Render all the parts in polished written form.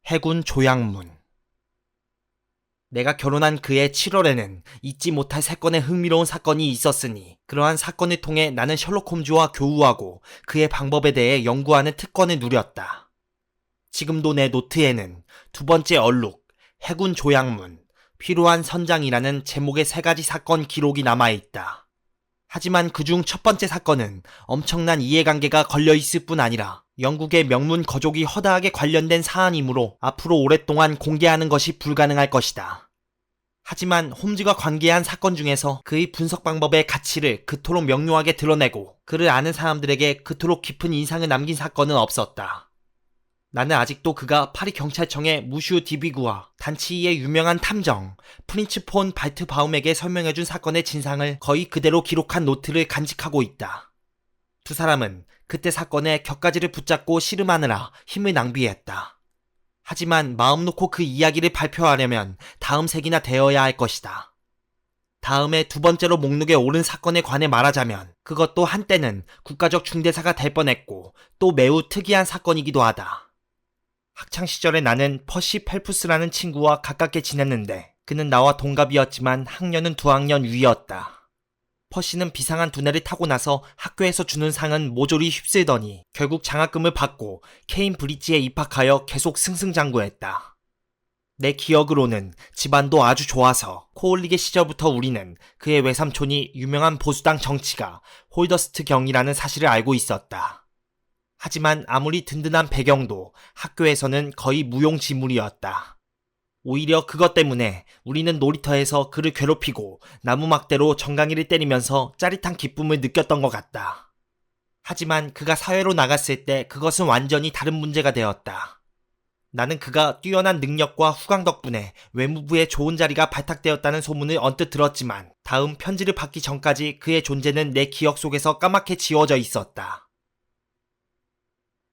해군 조약문. 내가 결혼한 그해 7월에는 잊지 못할 3건의 흥미로운 사건이 있었으니 그러한 사건을 통해 나는 셜록 홈즈와 교우하고 그의 방법에 대해 연구하는 특권을 누렸다. 지금도 내 노트에는 2번째 얼룩, 해군 조약문, 필요한 선장이라는 제목의 3가지 사건 기록이 남아있다. 하지만 그중 첫 번째 사건은 엄청난 이해관계가 걸려있을 뿐 아니라 영국의 명문 거족이 허다하게 관련된 사안이므로 앞으로 오랫동안 공개하는 것이 불가능할 것이다. 하지만 홈즈가 관계한 사건 중에서 그의 분석 방법의 가치를 그토록 명료하게 드러내고 그를 아는 사람들에게 그토록 깊은 인상을 남긴 사건은 없었다. 나는 아직도 그가 파리 경찰청의 무슈 디비그와 단치의 유명한 탐정 프린츠 폰 발트바움에게 설명해준 사건의 진상을 거의 그대로 기록한 노트를 간직하고 있다. 두 사람은 그때 사건의 격가지를 붙잡고 씨름하느라 힘을 낭비했다. 하지만 마음 놓고 그 이야기를 발표하려면 다음 세기나 되어야 할 것이다. 다음에 2번째로 목록에 오른 사건에 관해 말하자면 그것도 한때는 국가적 중대사가 될 뻔했고 또 매우 특이한 사건이기도 하다. 학창시절에 나는 퍼시 펠프스라는 친구와 가깝게 지냈는데 그는 나와 동갑이었지만 학년은 2학년 위였다. 퍼시는 비상한 두뇌를 타고 나서 학교에서 주는 상은 모조리 휩쓸더니 결국 장학금을 받고 케임브리지에 입학하여 계속 승승장구했다. 내 기억으로는 집안도 아주 좋아서 코올리게 시절부터 우리는 그의 외삼촌이 유명한 보수당 정치가 홀더스트 경이라는 사실을 알고 있었다. 하지만 아무리 든든한 배경도 학교에서는 거의 무용지물이었다. 오히려 그것 때문에 우리는 놀이터에서 그를 괴롭히고 나무막대로 정강이를 때리면서 짜릿한 기쁨을 느꼈던 것 같다. 하지만 그가 사회로 나갔을 때 그것은 완전히 다른 문제가 되었다. 나는 그가 뛰어난 능력과 후광 덕분에 외무부에 좋은 자리가 발탁되었다는 소문을 언뜻 들었지만 다음 편지를 받기 전까지 그의 존재는 내 기억 속에서 까맣게 지워져 있었다.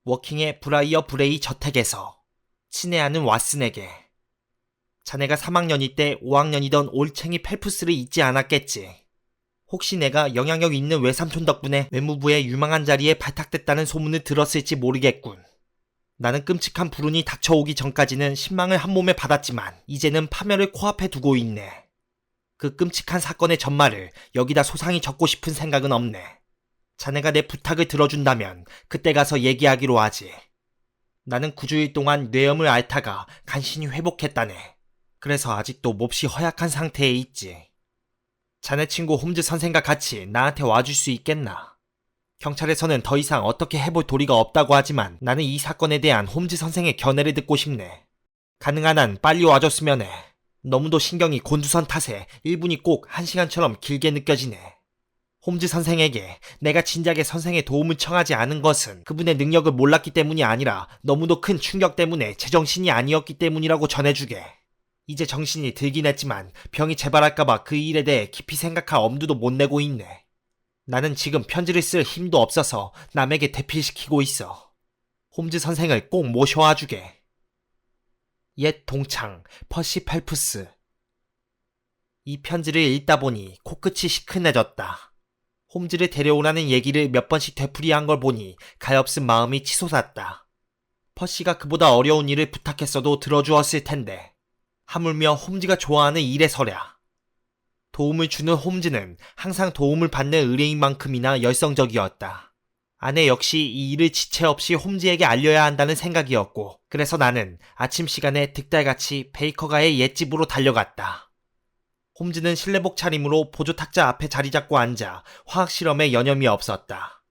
워킹의 브라이어 브레이 저택에서 친애하는 왓슨에게 자네가 3학년일 때 5학년이던 올챙이 펠프스를 잊지 않았겠지. 혹시 내가 영향력 있는 외삼촌 덕분에 외무부의 유망한 자리에 발탁됐다는 소문을 들었을지 모르겠군. 나는 끔찍한 불운이 닥쳐오기 전까지는 신망을 한 몸에 받았지만 이제는 파멸을 코앞에 두고 있네. 그 끔찍한 사건의 전말을 여기다 소상히 적고 싶은 생각은 없네. 자네가 내 부탁을 들어준다면 그때 가서 얘기하기로 하지. 나는 9주일 동안 뇌염을 앓다가 간신히 회복했다네. 그래서 아직도 몹시 허약한 상태에 있지. 자네 친구 홈즈 선생과 같이 나한테 와줄 수 있겠나? 경찰에서는 더 이상 어떻게 해볼 도리가 없다고 하지만 나는 이 사건에 대한 홈즈 선생의 견해를 듣고 싶네. 가능한 한 빨리 와줬으면 해. 너무도 신경이 곤두선 탓에 1분이 꼭 1시간처럼 길게 느껴지네. 홈즈 선생에게 내가 진작에 선생의 도움을 청하지 않은 것은 그분의 능력을 몰랐기 때문이 아니라 너무도 큰 충격 때문에 제정신이 아니었기 때문이라고 전해주게. 이제 정신이 들긴 했지만 병이 재발할까봐 그 일에 대해 깊이 생각할 엄두도 못 내고 있네. 나는 지금 편지를 쓸 힘도 없어서 남에게 대필시키고 있어. 홈즈 선생을 꼭 모셔와 주게. 옛 동창 퍼시 펠프스. 이 편지를 읽다 보니 코끝이 시큰해졌다. 홈즈를 데려오라는 얘기를 몇 번씩 되풀이한 걸 보니 가엾은 마음이 치솟았다. 퍼시가 그보다 어려운 일을 부탁했어도 들어주었을 텐데 하물며 홈즈가 좋아하는 일에서랴. 도움을 주는 홈즈는 항상 도움을 받는 의뢰인 만큼이나 열성적이었다. 아내 역시 이 일을 지체 없이 홈즈에게 알려야 한다는 생각이었고 그래서 나는 아침 시간에 득달같이 베이커가의 옛집으로 달려갔다. 홈즈는 실내복 차림으로 보조탁자 앞에 자리 잡고 앉아 화학실험에 여념이 없었다.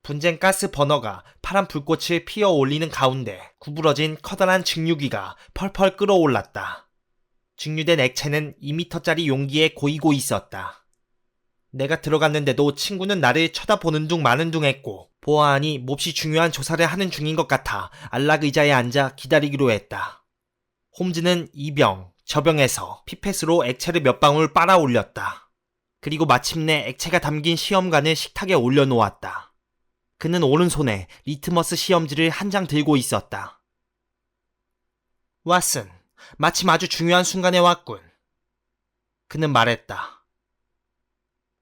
분쟁 가스 버너가 파란 불꽃을 피어 올리는 가운데 구부러진 커다란 증류기가 펄펄 끓어올랐다. 증류된 액체는 2m짜리 용기에 고이고 있었다. 내가 들어갔는데도 친구는 나를 쳐다보는 둥 마는 둥 했고 보아하니 몹시 중요한 조사를 하는 중인 것 같아 안락 의자에 앉아 기다리기로 했다. 홈즈는 이 병, 저 병에서 피펫으로 액체를 몇 방울 빨아 올렸다. 그리고 마침내 액체가 담긴 시험관을 식탁에 올려놓았다. 그는 오른손에 리트머스 시험지를 한 장 들고 있었다. 왓슨, 마침 아주 중요한 순간에 왔군. 그는 말했다.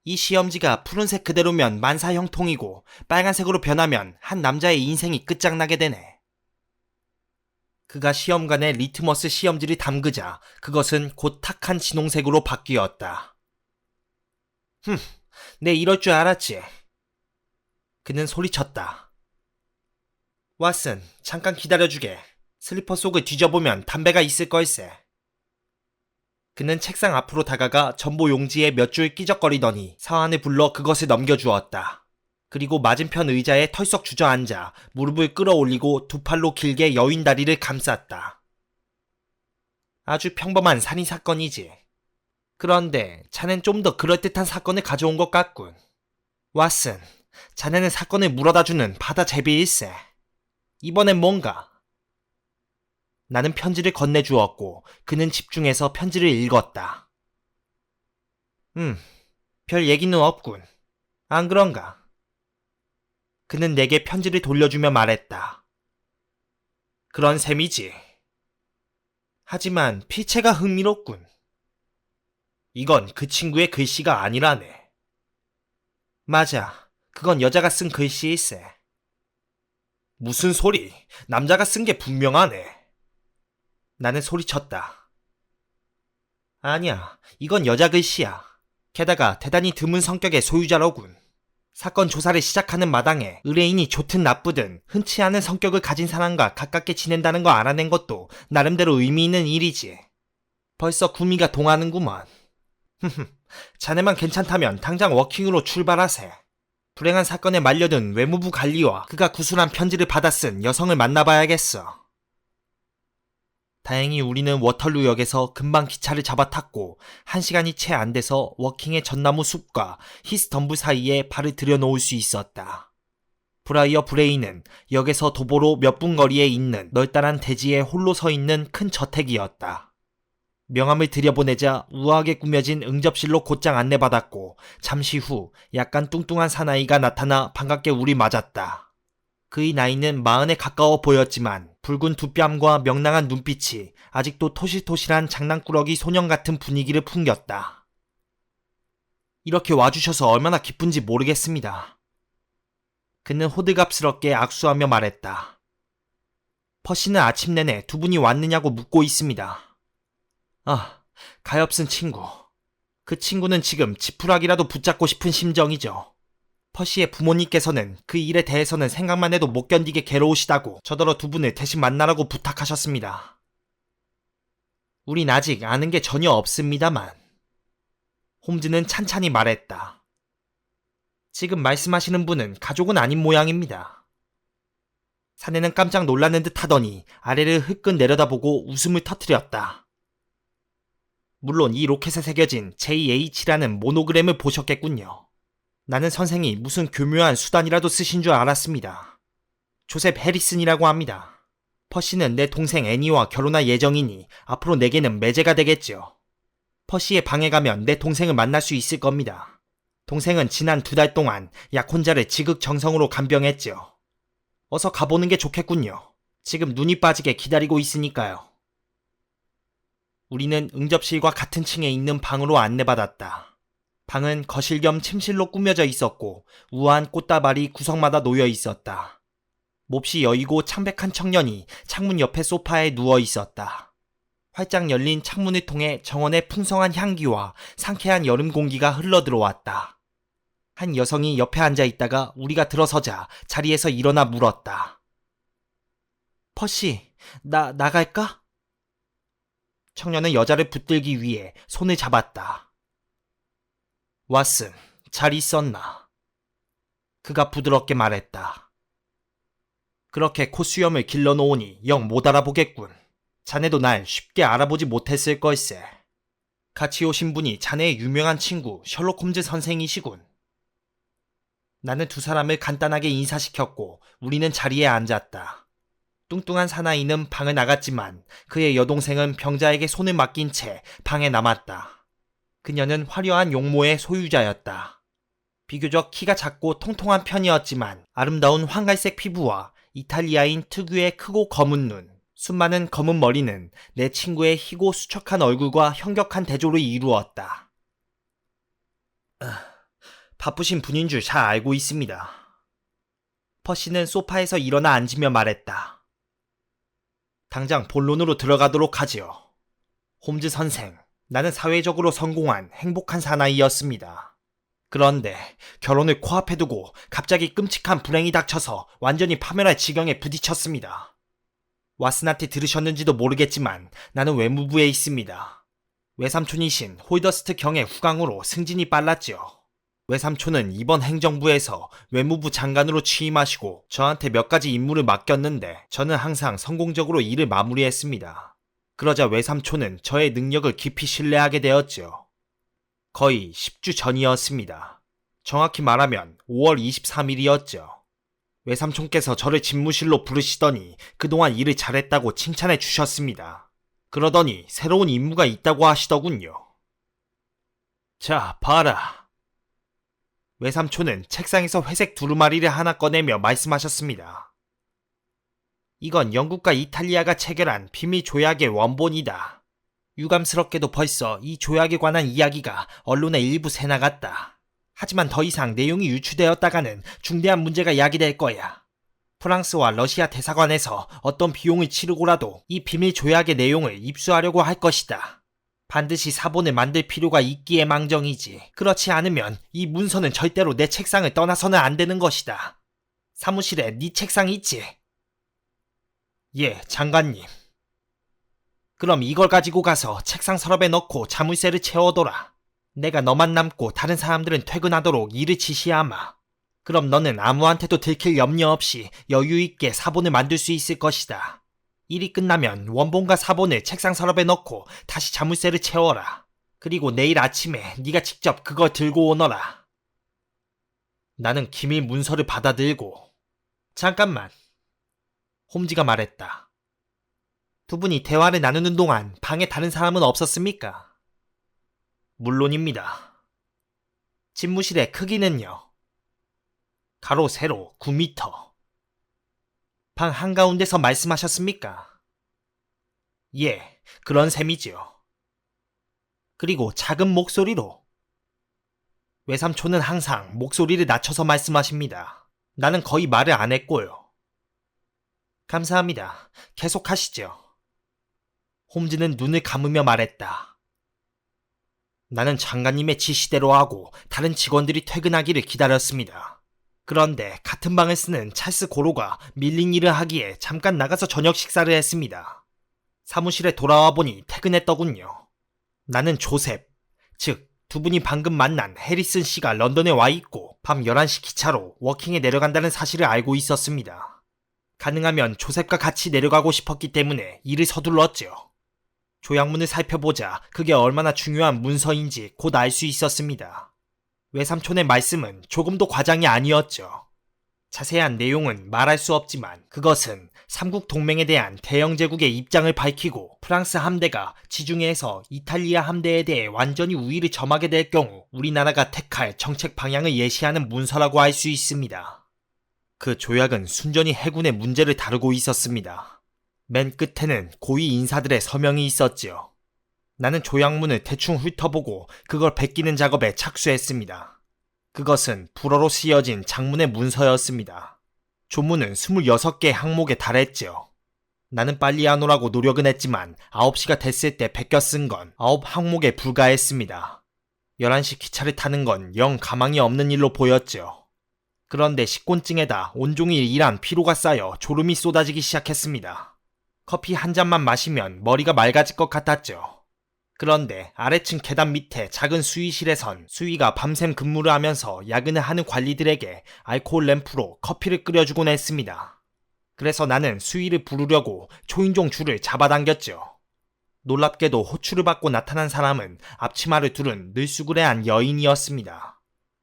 이 시험지가 푸른색 그대로면 만사형통이고 빨간색으로 변하면 한 남자의 인생이 끝장나게 되네. 그가 시험관에 리트머스 시험지를 담그자 그것은 곧 탁한 진홍색으로 바뀌었다. 내 이럴 줄 알았지. 그는 소리쳤다. 왓슨, 잠깐 기다려주게. 슬리퍼 속을 뒤져보면 담배가 있을 걸세. 그는 책상 앞으로 다가가 전보 용지에 몇 줄 끼적거리더니 사환을 불러 그것을 넘겨주었다. 그리고 맞은편 의자에 털썩 주저앉아 무릎을 끌어올리고 두 팔로 길게 여윈 다리를 감쌌다. 아주 평범한 살인사건이지. 그런데 자넨 좀 더 그럴듯한 사건을 가져온 것 같군. 왓슨, 자네는 사건을 물어다주는 바다 제비일세. 이번엔 뭔가? 나는 편지를 건네주었고 그는 집중해서 편지를 읽었다. 별 얘기는 없군. 안 그런가? 그는 내게 편지를 돌려주며 말했다. 그런 셈이지. 하지만 필체가 흥미롭군. 이건 그 친구의 글씨가 아니라네. 맞아. 그건 여자가 쓴 글씨일세. 무슨 소리? 남자가 쓴 게 분명하네. 나는 소리쳤다. 아니야, 이건 여자 글씨야. 게다가 대단히 드문 성격의 소유자로군. 사건 조사를 시작하는 마당에 의뢰인이 좋든 나쁘든 흔치 않은 성격을 가진 사람과 가깝게 지낸다는 거 알아낸 것도 나름대로 의미 있는 일이지. 벌써 구미가 동하는구먼. 자네만 괜찮다면 당장 워킹으로 출발하세. 불행한 사건에 말려든 외무부 관리와 그가 구술한 편지를 받아 쓴 여성을 만나봐야겠어. 다행히 우리는 워털루역에서 금방 기차를 잡아 탔고 1시간이 채 안 돼서 워킹의 전나무 숲과 히스덤브 사이에 발을 들여놓을 수 있었다. 브라이어 브레이는 역에서 도보로 몇 분 거리에 있는 널따란 대지에 홀로 서 있는 큰 저택이었다. 명함을 들여보내자 우아하게 꾸며진 응접실로 곧장 안내받았고 잠시 후 약간 뚱뚱한 사나이가 나타나 반갑게 우리 맞았다. 그의 나이는 40에 가까워 보였지만 붉은 두 뺨과 명랑한 눈빛이 아직도 토실토실한 장난꾸러기 소년 같은 분위기를 풍겼다. 이렇게 와주셔서 얼마나 기쁜지 모르겠습니다. 그는 호들갑스럽게 악수하며 말했다. 퍼시는 아침 내내 두 분이 왔느냐고 묻고 있습니다. 아, 가엾은 친구. 그 친구는 지금 지푸라기라도 붙잡고 싶은 심정이죠. 퍼시의 부모님께서는 그 일에 대해서는 생각만 해도 못 견디게 괴로우시다고 저더러 두 분을 대신 만나라고 부탁하셨습니다. 우린 아직 아는 게 전혀 없습니다만. 홈즈는 찬찬히 말했다. 지금 말씀하시는 분은 가족은 아닌 모양입니다. 사내는 깜짝 놀라는 듯 하더니 아래를 흘끗 내려다보고 웃음을 터뜨렸다. 물론 이 로켓에 새겨진 JH라는 모노그램을 보셨겠군요. 나는 선생이 무슨 교묘한 수단이라도 쓰신 줄 알았습니다. 조셉 해리슨이라고 합니다. 퍼시는 내 동생 애니와 결혼할 예정이니 앞으로 내게는 매제가 되겠죠. 퍼시의 방에 가면 내 동생을 만날 수 있을 겁니다. 동생은 지난 2달 동안 약혼자를 지극정성으로 간병했죠. 어서 가보는 게 좋겠군요. 지금 눈이 빠지게 기다리고 있으니까요. 우리는 응접실과 같은 층에 있는 방으로 안내받았다. 방은 거실 겸 침실로 꾸며져 있었고 우아한 꽃다발이 구석마다 놓여 있었다. 몹시 여이고 창백한 청년이 창문 옆에 소파에 누워 있었다. 활짝 열린 창문을 통해 정원의 풍성한 향기와 상쾌한 여름 공기가 흘러들어왔다. 한 여성이 옆에 앉아 있다가 우리가 들어서자 자리에서 일어나 물었다. 퍼시, 나갈까? 청년은 여자를 붙들기 위해 손을 잡았다. 왓슨, 잘 있었나? 그가 부드럽게 말했다. 그렇게 콧수염을 길러놓으니 영 못 알아보겠군. 자네도 날 쉽게 알아보지 못했을 걸세. 같이 오신 분이 자네의 유명한 친구 셜록 홈즈 선생이시군. 나는 두 사람을 간단하게 인사시켰고 우리는 자리에 앉았다. 뚱뚱한 사나이는 방을 나갔지만 그의 여동생은 병자에게 손을 맡긴 채 방에 남았다. 그녀는 화려한 용모의 소유자였다. 비교적 키가 작고 통통한 편이었지만 아름다운 황갈색 피부와 이탈리아인 특유의 크고 검은 눈, 숱많은 검은 머리는 내 친구의 희고 수척한 얼굴과 현격한 대조를 이루었다. 바쁘신 분인 줄 잘 알고 있습니다. 퍼시는 소파에서 일어나 앉으며 말했다. 당장 본론으로 들어가도록 하지요. 홈즈 선생, 나는 사회적으로 성공한 행복한 사나이였습니다. 그런데 결혼을 코앞에 두고 갑자기 끔찍한 불행이 닥쳐서 완전히 파멸할 지경에 부딪혔습니다. 왓슨한테 들으셨는지도 모르겠지만 나는 외무부에 있습니다. 외삼촌이신 홀더스트 경의 후광으로 승진이 빨랐지요. 외삼촌은 이번 행정부에서 외무부 장관으로 취임하시고 저한테 몇 가지 임무를 맡겼는데 저는 항상 성공적으로 일을 마무리했습니다. 그러자 외삼촌은 저의 능력을 깊이 신뢰하게 되었지요. 거의 10주 전이었습니다. 정확히 말하면 5월 23일이었죠. 외삼촌께서 저를 집무실로 부르시더니 그동안 일을 잘했다고 칭찬해 주셨습니다. 그러더니 새로운 임무가 있다고 하시더군요. 자, 봐라. 외삼촌은 책상에서 회색 두루마리를 하나 꺼내며 말씀하셨습니다. 이건 영국과 이탈리아가 체결한 비밀 조약의 원본이다. 유감스럽게도 벌써 이 조약에 관한 이야기가 언론에 일부 새나갔다. 하지만 더 이상 내용이 유출되었다가는 중대한 문제가 야기될 거야. 프랑스와 러시아 대사관에서 어떤 비용을 치르고라도 이 비밀 조약의 내용을 입수하려고 할 것이다. 반드시 사본을 만들 필요가 있기에 망정이지. 그렇지 않으면 이 문서는 절대로 내 책상을 떠나서는 안 되는 것이다. 사무실에 네 책상이 있지? 예, 장관님. 그럼 이걸 가지고 가서 책상 서랍에 넣고 자물쇠를 채워둬라. 내가 너만 남고 다른 사람들은 퇴근하도록 일을 지시하마. 그럼 너는 아무한테도 들킬 염려 없이 여유 있게 사본을 만들 수 있을 것이다. 일이 끝나면 원본과 사본을 책상 서랍에 넣고 다시 자물쇠를 채워라. 그리고 내일 아침에 네가 직접 그걸 들고 오너라. 나는 기밀 문서를 받아들고 잠깐만. 홈즈가 말했다. 두 분이 대화를 나누는 동안 방에 다른 사람은 없었습니까? 물론입니다. 집무실의 크기는요? 가로 세로 9m. 방 한가운데서 말씀하셨습니까? 예, 그런 셈이지요. 그리고 작은 목소리로. 외삼촌은 항상 목소리를 낮춰서 말씀하십니다. 나는 거의 말을 안 했고요. 감사합니다. 계속하시죠. 홈즈는 눈을 감으며 말했다. 나는 장관님의 지시대로 하고 다른 직원들이 퇴근하기를 기다렸습니다. 그런데 같은 방을 쓰는 찰스 고로가 밀린 일을 하기에 잠깐 나가서 저녁 식사를 했습니다. 사무실에 돌아와 보니 퇴근했더군요. 나는 조셉, 즉 두 분이 방금 만난 해리슨 씨가 런던에 와 있고 밤 11시 기차로 워킹에 내려간다는 사실을 알고 있었습니다. 가능하면 조셉과 같이 내려가고 싶었기 때문에 일을 서둘렀죠. 조약문을 살펴보자 그게 얼마나 중요한 문서인지 곧 알 수 있었습니다. 외삼촌의 말씀은 조금도 과장이 아니었죠. 자세한 내용은 말할 수 없지만 그것은 삼국 동맹에 대한 대영 제국의 입장을 밝히고 프랑스 함대가 지중해에서 이탈리아 함대에 대해 완전히 우위를 점하게 될 경우 우리나라가 택할 정책 방향을 예시하는 문서라고 할 수 있습니다. 그 조약은 순전히 해군의 문제를 다루고 있었습니다. 맨 끝에는 고위 인사들의 서명이 있었지요. 나는 조약문을 대충 훑어보고 그걸 베끼는 작업에 착수했습니다. 그것은 불어로 쓰여진 장문의 문서였습니다. 조문은 26개의 항목에 달했지요. 나는 빨리 하노라고 노력은 했지만 9시가 됐을 때 베껴 쓴 건 9항목에 불과했습니다. 11시 기차를 타는 건 영 가망이 없는 일로 보였지요. 그런데 식곤증에다 온종일 일한 피로가 쌓여 졸음이 쏟아지기 시작했습니다. 커피 한 잔만 마시면 머리가 맑아질 것 같았죠. 그런데 아래층 계단 밑에 작은 수의실에선 수의가 밤샘 근무를 하면서 야근을 하는 관리들에게 알코올 램프로 커피를 끓여주곤 했습니다. 그래서 나는 수의를 부르려고 초인종 줄을 잡아당겼죠. 놀랍게도 호출을 받고 나타난 사람은 앞치마를 두른 늘수그레한 여인이었습니다.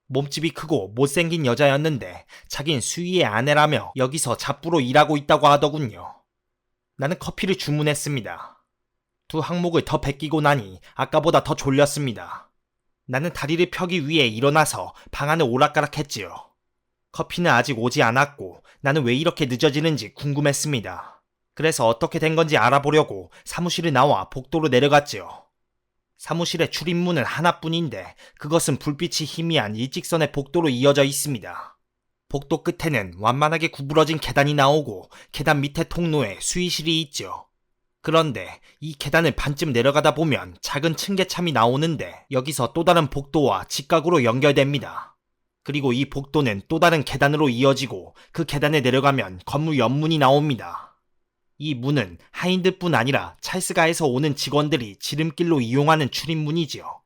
몸집이 크고 못생긴 여자였는데 자긴 수의의 아내라며 여기서 잡부로 일하고 있다고 하더군요. 나는 커피를 주문했습니다. 두 항목을 더 베끼고 나니 아까보다 더 졸렸습니다. 나는 다리를 펴기 위해 일어나서 방 안을 오락가락했지요. 커피는 아직 오지 않았고 나는 왜 이렇게 늦어지는지 궁금했습니다. 그래서 어떻게 된 건지 알아보려고 사무실을 나와 복도로 내려갔지요. 사무실의 출입문은 하나뿐인데 그것은 불빛이 희미한 일직선의 복도로 이어져 있습니다. 복도 끝에는 완만하게 구부러진 계단이 나오고 계단 밑에 통로에 수의실이 있죠. 그런데 이 계단을 반쯤 내려가다 보면 작은 층계참이 나오는데 여기서 또 다른 복도와 직각으로 연결됩니다. 그리고 이 복도는 또 다른 계단으로 이어지고 그 계단에 내려가면 건물 옆문이 나옵니다. 이 문은 하인들뿐 아니라 찰스가에서 오는 직원들이 지름길로 이용하는 출입문이지요.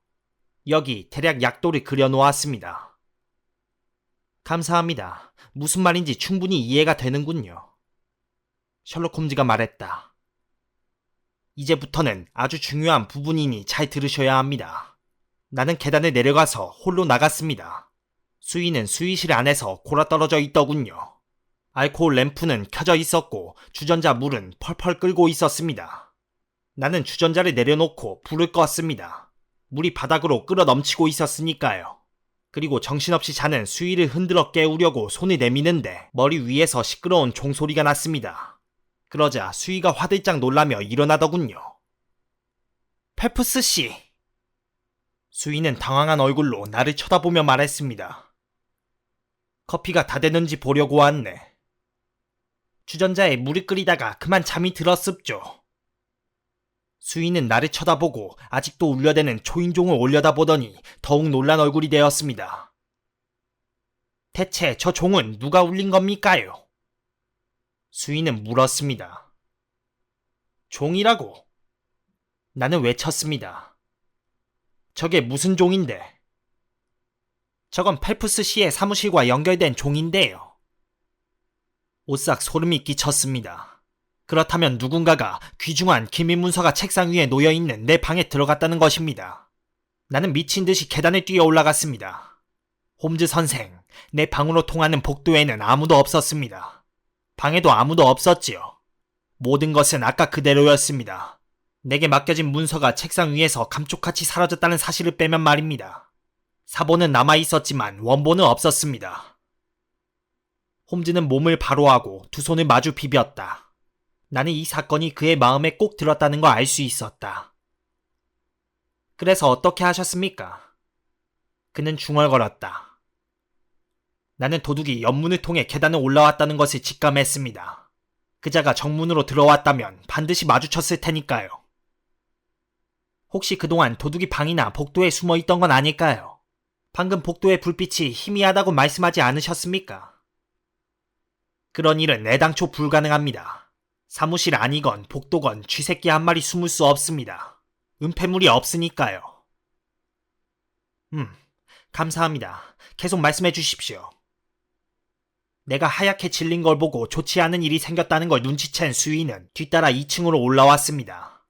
여기 대략 약도를 그려놓았습니다. 감사합니다. 무슨 말인지 충분히 이해가 되는군요. 셜록 홈즈가 말했다. 이제부터는 아주 중요한 부분이니 잘 들으셔야 합니다. 나는 계단을 내려가서 홀로 나갔습니다. 수위는 수위실 안에서 골아떨어져 있더군요. 알코올 램프는 켜져 있었고 주전자 물은 펄펄 끓고 있었습니다. 나는 주전자를 내려놓고 불을 껐습니다. 물이 바닥으로 끓어 넘치고 있었으니까요. 그리고 정신없이 자는 수위를 흔들어 깨우려고 손을 내미는데 머리 위에서 시끄러운 종소리가 났습니다. 그러자 수위가 화들짝 놀라며 일어나더군요. 펠프스 씨! 수위는 당황한 얼굴로 나를 쳐다보며 말했습니다. 커피가 다 됐는지 보려고 왔네. 주전자에 물을 끓이다가 그만 잠이 들었습죠. 수위는 나를 쳐다보고 아직도 울려대는 초인종을 올려다보더니 더욱 놀란 얼굴이 되었습니다. 대체 저 종은 누가 울린 겁니까요? 수위는 물었습니다. 종이라고? 나는 외쳤습니다. 저게 무슨 종인데? 저건 펠프스 씨의 사무실과 연결된 종인데요. 오싹 소름이 끼쳤습니다. 그렇다면 누군가가 귀중한 기밀 문서가 책상 위에 놓여있는 내 방에 들어갔다는 것입니다. 나는 미친 듯이 계단을 뛰어 올라갔습니다. 홈즈 선생, 내 방으로 통하는 복도에는 아무도 없었습니다. 방에도 아무도 없었지요. 모든 것은 아까 그대로였습니다. 내게 맡겨진 문서가 책상 위에서 감쪽같이 사라졌다는 사실을 빼면 말입니다. 사본은 남아있었지만 원본은 없었습니다. 홈즈는 몸을 바로하고 두 손을 마주 비볐다. 나는 이 사건이 그의 마음에 꼭 들었다는 걸 알 수 있었다. 그래서 어떻게 하셨습니까? 그는 중얼거렸다. 나는 도둑이 옆문을 통해 계단을 올라왔다는 것을 직감했습니다. 그자가 정문으로 들어왔다면 반드시 마주쳤을 테니까요. 혹시 그동안 도둑이 방이나 복도에 숨어 있던 건 아닐까요? 방금 복도의 불빛이 희미하다고 말씀하지 않으셨습니까? 그런 일은 애당초 불가능합니다. 사무실 안이건 복도건 쥐새끼 한 마리 숨을 수 없습니다. 은폐물이 없으니까요. 감사합니다. 계속 말씀해 주십시오. 내가 하얗게 질린 걸 보고 좋지 않은 일이 생겼다는 걸 눈치챈 수위는 뒤따라 2층으로 올라왔습니다.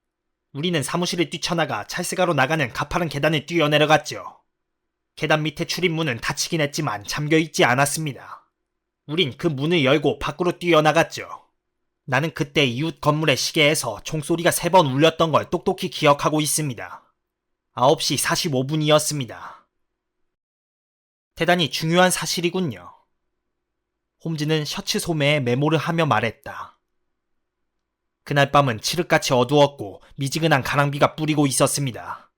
우리는 사무실을 뛰쳐나가 찰스가로 나가는 가파른 계단을 뛰어내려갔죠. 계단 밑에 출입문은 닫히긴 했지만 잠겨있지 않았습니다. 우린 그 문을 열고 밖으로 뛰어나갔죠. 나는 그때 이웃 건물의 시계에서 종소리가 3번 울렸던 걸 똑똑히 기억하고 있습니다. 9시 45분이었습니다. 대단히 중요한 사실이군요. 홈즈는 셔츠 소매에 메모를 하며 말했다. 그날 밤은 칠흑같이 어두웠고 미지근한 가랑비가 뿌리고 있었습니다.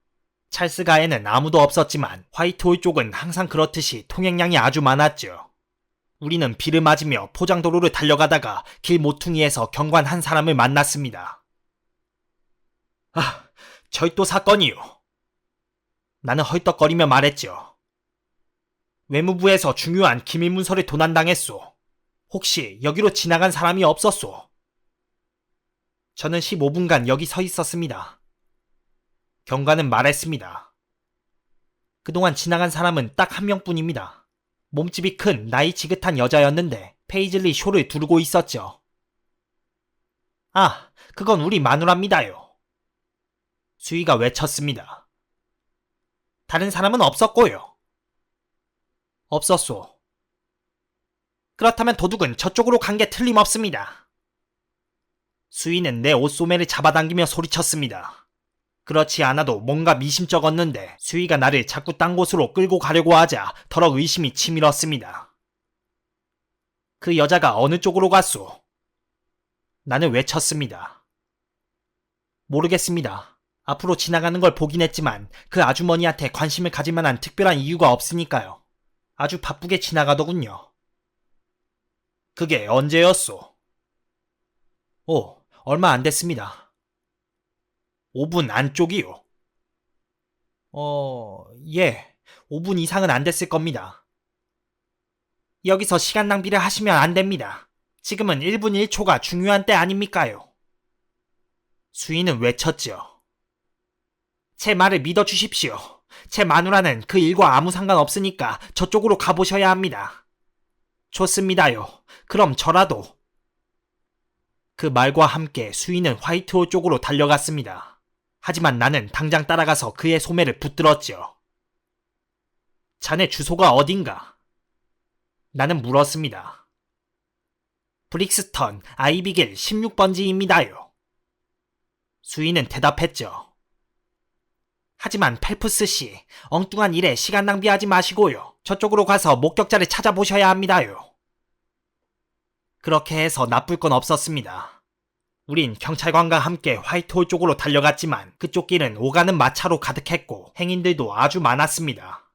찰스가에는 아무도 없었지만 화이트홀 쪽은 항상 그렇듯이 통행량이 아주 많았죠. 우리는 비를 맞으며 포장도로를 달려가다가 길 모퉁이에서 경관 한 사람을 만났습니다. 절도 사건이요. 나는 헐떡거리며 말했죠. 외무부에서 중요한 기밀 문서를 도난당했소. 혹시 여기로 지나간 사람이 없었소? 저는 15분간 여기 서 있었습니다. 경관은 말했습니다. 그동안 지나간 사람은 딱 한 명뿐입니다. 몸집이 큰 나이 지긋한 여자였는데 페이즐리 쇼를 두르고 있었죠. 그건 우리 마누라입니다요. 수위가 외쳤습니다. 다른 사람은 없었고요. 없었소. 그렇다면 도둑은 저쪽으로 간 게 틀림없습니다. 수위는 내 옷소매를 잡아당기며 소리쳤습니다. 그렇지 않아도 뭔가 미심쩍었는데 수위가 나를 자꾸 딴 곳으로 끌고 가려고 하자 더러 의심이 치밀었습니다. 그 여자가 어느 쪽으로 갔소? 나는 외쳤습니다. 모르겠습니다. 앞으로 지나가는 걸 보긴 했지만 그 아주머니한테 관심을 가질 만한 특별한 이유가 없으니까요. 아주 바쁘게 지나가더군요. 그게 언제였소? 얼마 안 됐습니다. 5분 안쪽이요. 예. 5분 이상은 안 됐을 겁니다. 여기서 시간 낭비를 하시면 안 됩니다. 지금은 1분 1초가 중요한 때 아닙니까요? 수인은 외쳤지요. 제 말을 믿어주십시오. 제 마누라는 그 일과 아무 상관없으니까 저쪽으로 가보셔야 합니다. 좋습니다요. 그럼 저라도. 그 말과 함께 수인은 화이트홀 쪽으로 달려갔습니다. 하지만 나는 당장 따라가서 그의 소매를 붙들었지요. 자네 주소가 어딘가? 나는 물었습니다. 브릭스턴 아이비길 16번지입니다요. 수인은 대답했죠. 하지만 펠프스 씨, 엉뚱한 일에 시간 낭비하지 마시고요. 저쪽으로 가서 목격자를 찾아보셔야 합니다요. 그렇게 해서 나쁠 건 없었습니다. 우린 경찰관과 함께 화이트홀 쪽으로 달려갔지만 그쪽 길은 오가는 마차로 가득했고 행인들도 아주 많았습니다.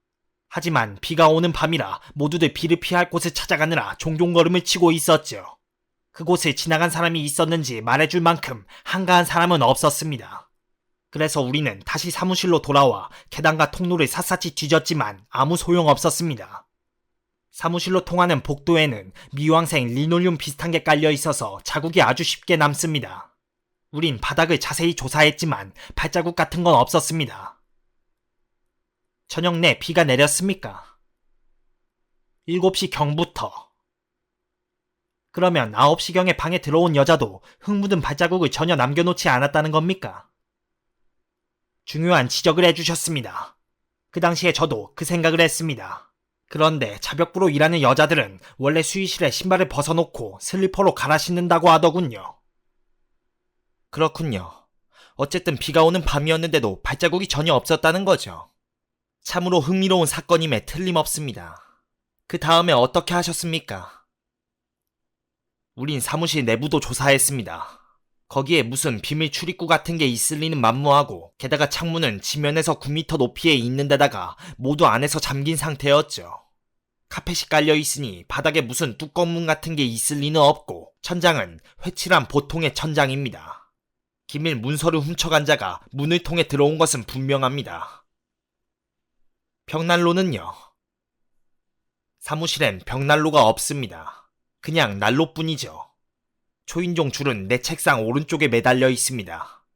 하지만 비가 오는 밤이라 모두들 비를 피할 곳을 찾아가느라 종종 걸음을 치고 있었죠. 그곳을 지나간 사람이 있었는지 말해줄 만큼 한가한 사람은 없었습니다. 그래서 우리는 다시 사무실로 돌아와 계단과 통로를 샅샅이 뒤졌지만 아무 소용없었습니다. 사무실로 통하는 복도에는 미왕생 리놀륨 비슷한 게 깔려 있어서 자국이 아주 쉽게 남습니다. 우린 바닥을 자세히 조사했지만 발자국 같은 건 없었습니다. 저녁 내 비가 내렸습니까? 7시 경부터. 그러면 9시경에 방에 들어온 여자도 흙 묻은 발자국을 전혀 남겨놓지 않았다는 겁니까? 중요한 지적을 해주셨습니다. 그 당시에 저도 그 생각을 했습니다. 그런데 자벽부로 일하는 여자들은 원래 수의실에 신발을 벗어놓고 슬리퍼로 갈아 신는다고 하더군요. 그렇군요. 어쨌든 비가 오는 밤이었는데도 발자국이 전혀 없었다는 거죠. 참으로 흥미로운 사건임에 틀림없습니다. 그 다음에 어떻게 하셨습니까? 우린 사무실 내부도 조사했습니다. 거기에 무슨 비밀 출입구 같은 게 있을 리는 만무하고 게다가 창문은 지면에서 9m 높이에 있는 데다가 모두 안에서 잠긴 상태였죠. 카펫이 깔려 있으니 바닥에 무슨 뚜껑문 같은 게 있을 리는 없고 천장은 회칠한 보통의 천장입니다. 기밀 문서를 훔쳐간 자가 문을 통해 들어온 것은 분명합니다. 벽난로는요? 사무실엔 벽난로가 없습니다. 그냥 난로뿐이죠. 초인종 줄은 내 책상 오른쪽에 매달려 있습니다.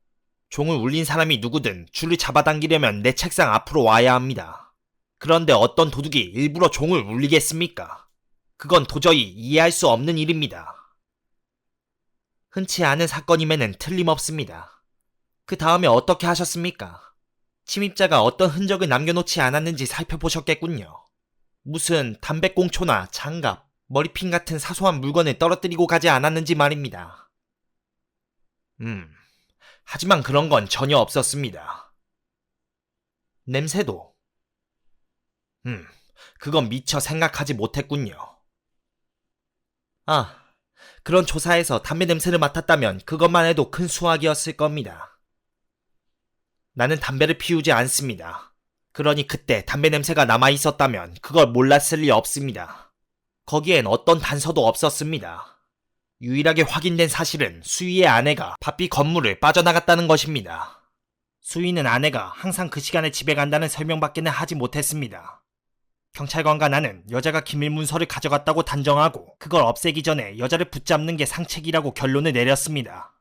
종을 울린 사람이 누구든 줄을 잡아당기려면 내 책상 앞으로 와야 합니다. 그런데 어떤 도둑이 일부러 종을 울리겠습니까? 그건 도저히 이해할 수 없는 일입니다. 흔치 않은 사건임에는 틀림없습니다. 그 다음에 어떻게 하셨습니까? 침입자가 어떤 흔적을 남겨놓지 않았는지 살펴보셨겠군요. 무슨 담배꽁초나 장갑, 머리핀 같은 사소한 물건을 떨어뜨리고 가지 않았는지 말입니다. 하지만 그런 건 전혀 없었습니다. 냄새도? 그건 미처 생각하지 못했군요. 아, 그런 조사에서 담배 냄새를 맡았다면 그것만 해도 큰 수확이었을 겁니다. 나는 담배를 피우지 않습니다. 그러니 그때 담배 냄새가 남아있었다면 그걸 몰랐을 리 없습니다. 거기엔 어떤 단서도 없었습니다. 유일하게 확인된 사실은 수희의 아내가 바삐 건물을 빠져나갔다는 것입니다. 수희는 아내가 항상 그 시간에 집에 간다는 설명밖에는 하지 못했습니다. 경찰관과 나는 여자가 기밀 문서를 가져갔다고 단정하고 그걸 없애기 전에 여자를 붙잡는 게 상책이라고 결론을 내렸습니다.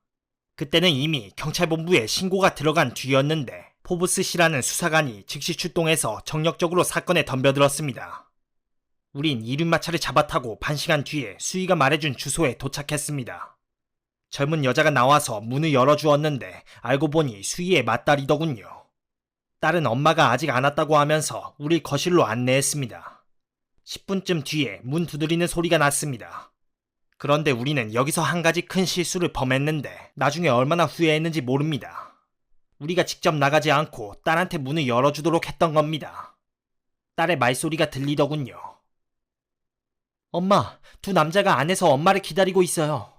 그때는 이미 경찰본부에 신고가 들어간 뒤였는데 포브스 씨라는 수사관이 즉시 출동해서 정력적으로 사건에 덤벼들었습니다. 우린 이륜마차를 잡아타고 반시간 뒤에 수희가 말해준 주소에 도착했습니다. 젊은 여자가 나와서 문을 열어주었는데 알고 보니 수희의 맏딸이더군요. 딸은 엄마가 아직 안 왔다고 하면서 우리 거실로 안내했습니다. 10분쯤 뒤에 문 두드리는 소리가 났습니다. 그런데 우리는 여기서 한 가지 큰 실수를 범했는데 나중에 얼마나 후회했는지 모릅니다. 우리가 직접 나가지 않고 딸한테 문을 열어주도록 했던 겁니다. 딸의 말소리가 들리더군요. 엄마, 두 남자가 안에서 엄마를 기다리고 있어요.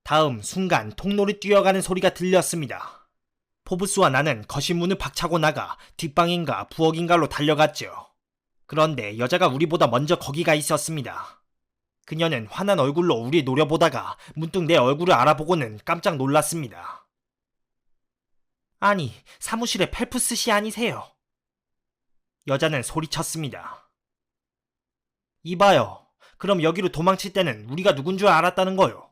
다음 순간 통로를 뛰어가는 소리가 들렸습니다. 포브스와 나는 거실 문을 박차고 나가 뒷방인가 부엌인가로 달려갔죠. 그런데 여자가 우리보다 먼저 거기가 있었습니다. 그녀는 화난 얼굴로 우리 노려보다가 문득 내 얼굴을 알아보고는 깜짝 놀랐습니다. 아니, 사무실에 펠프스 씨 아니세요? 여자는 소리쳤습니다. 이봐요. 그럼 여기로 도망칠 때는 우리가 누군 줄 알았다는 거요?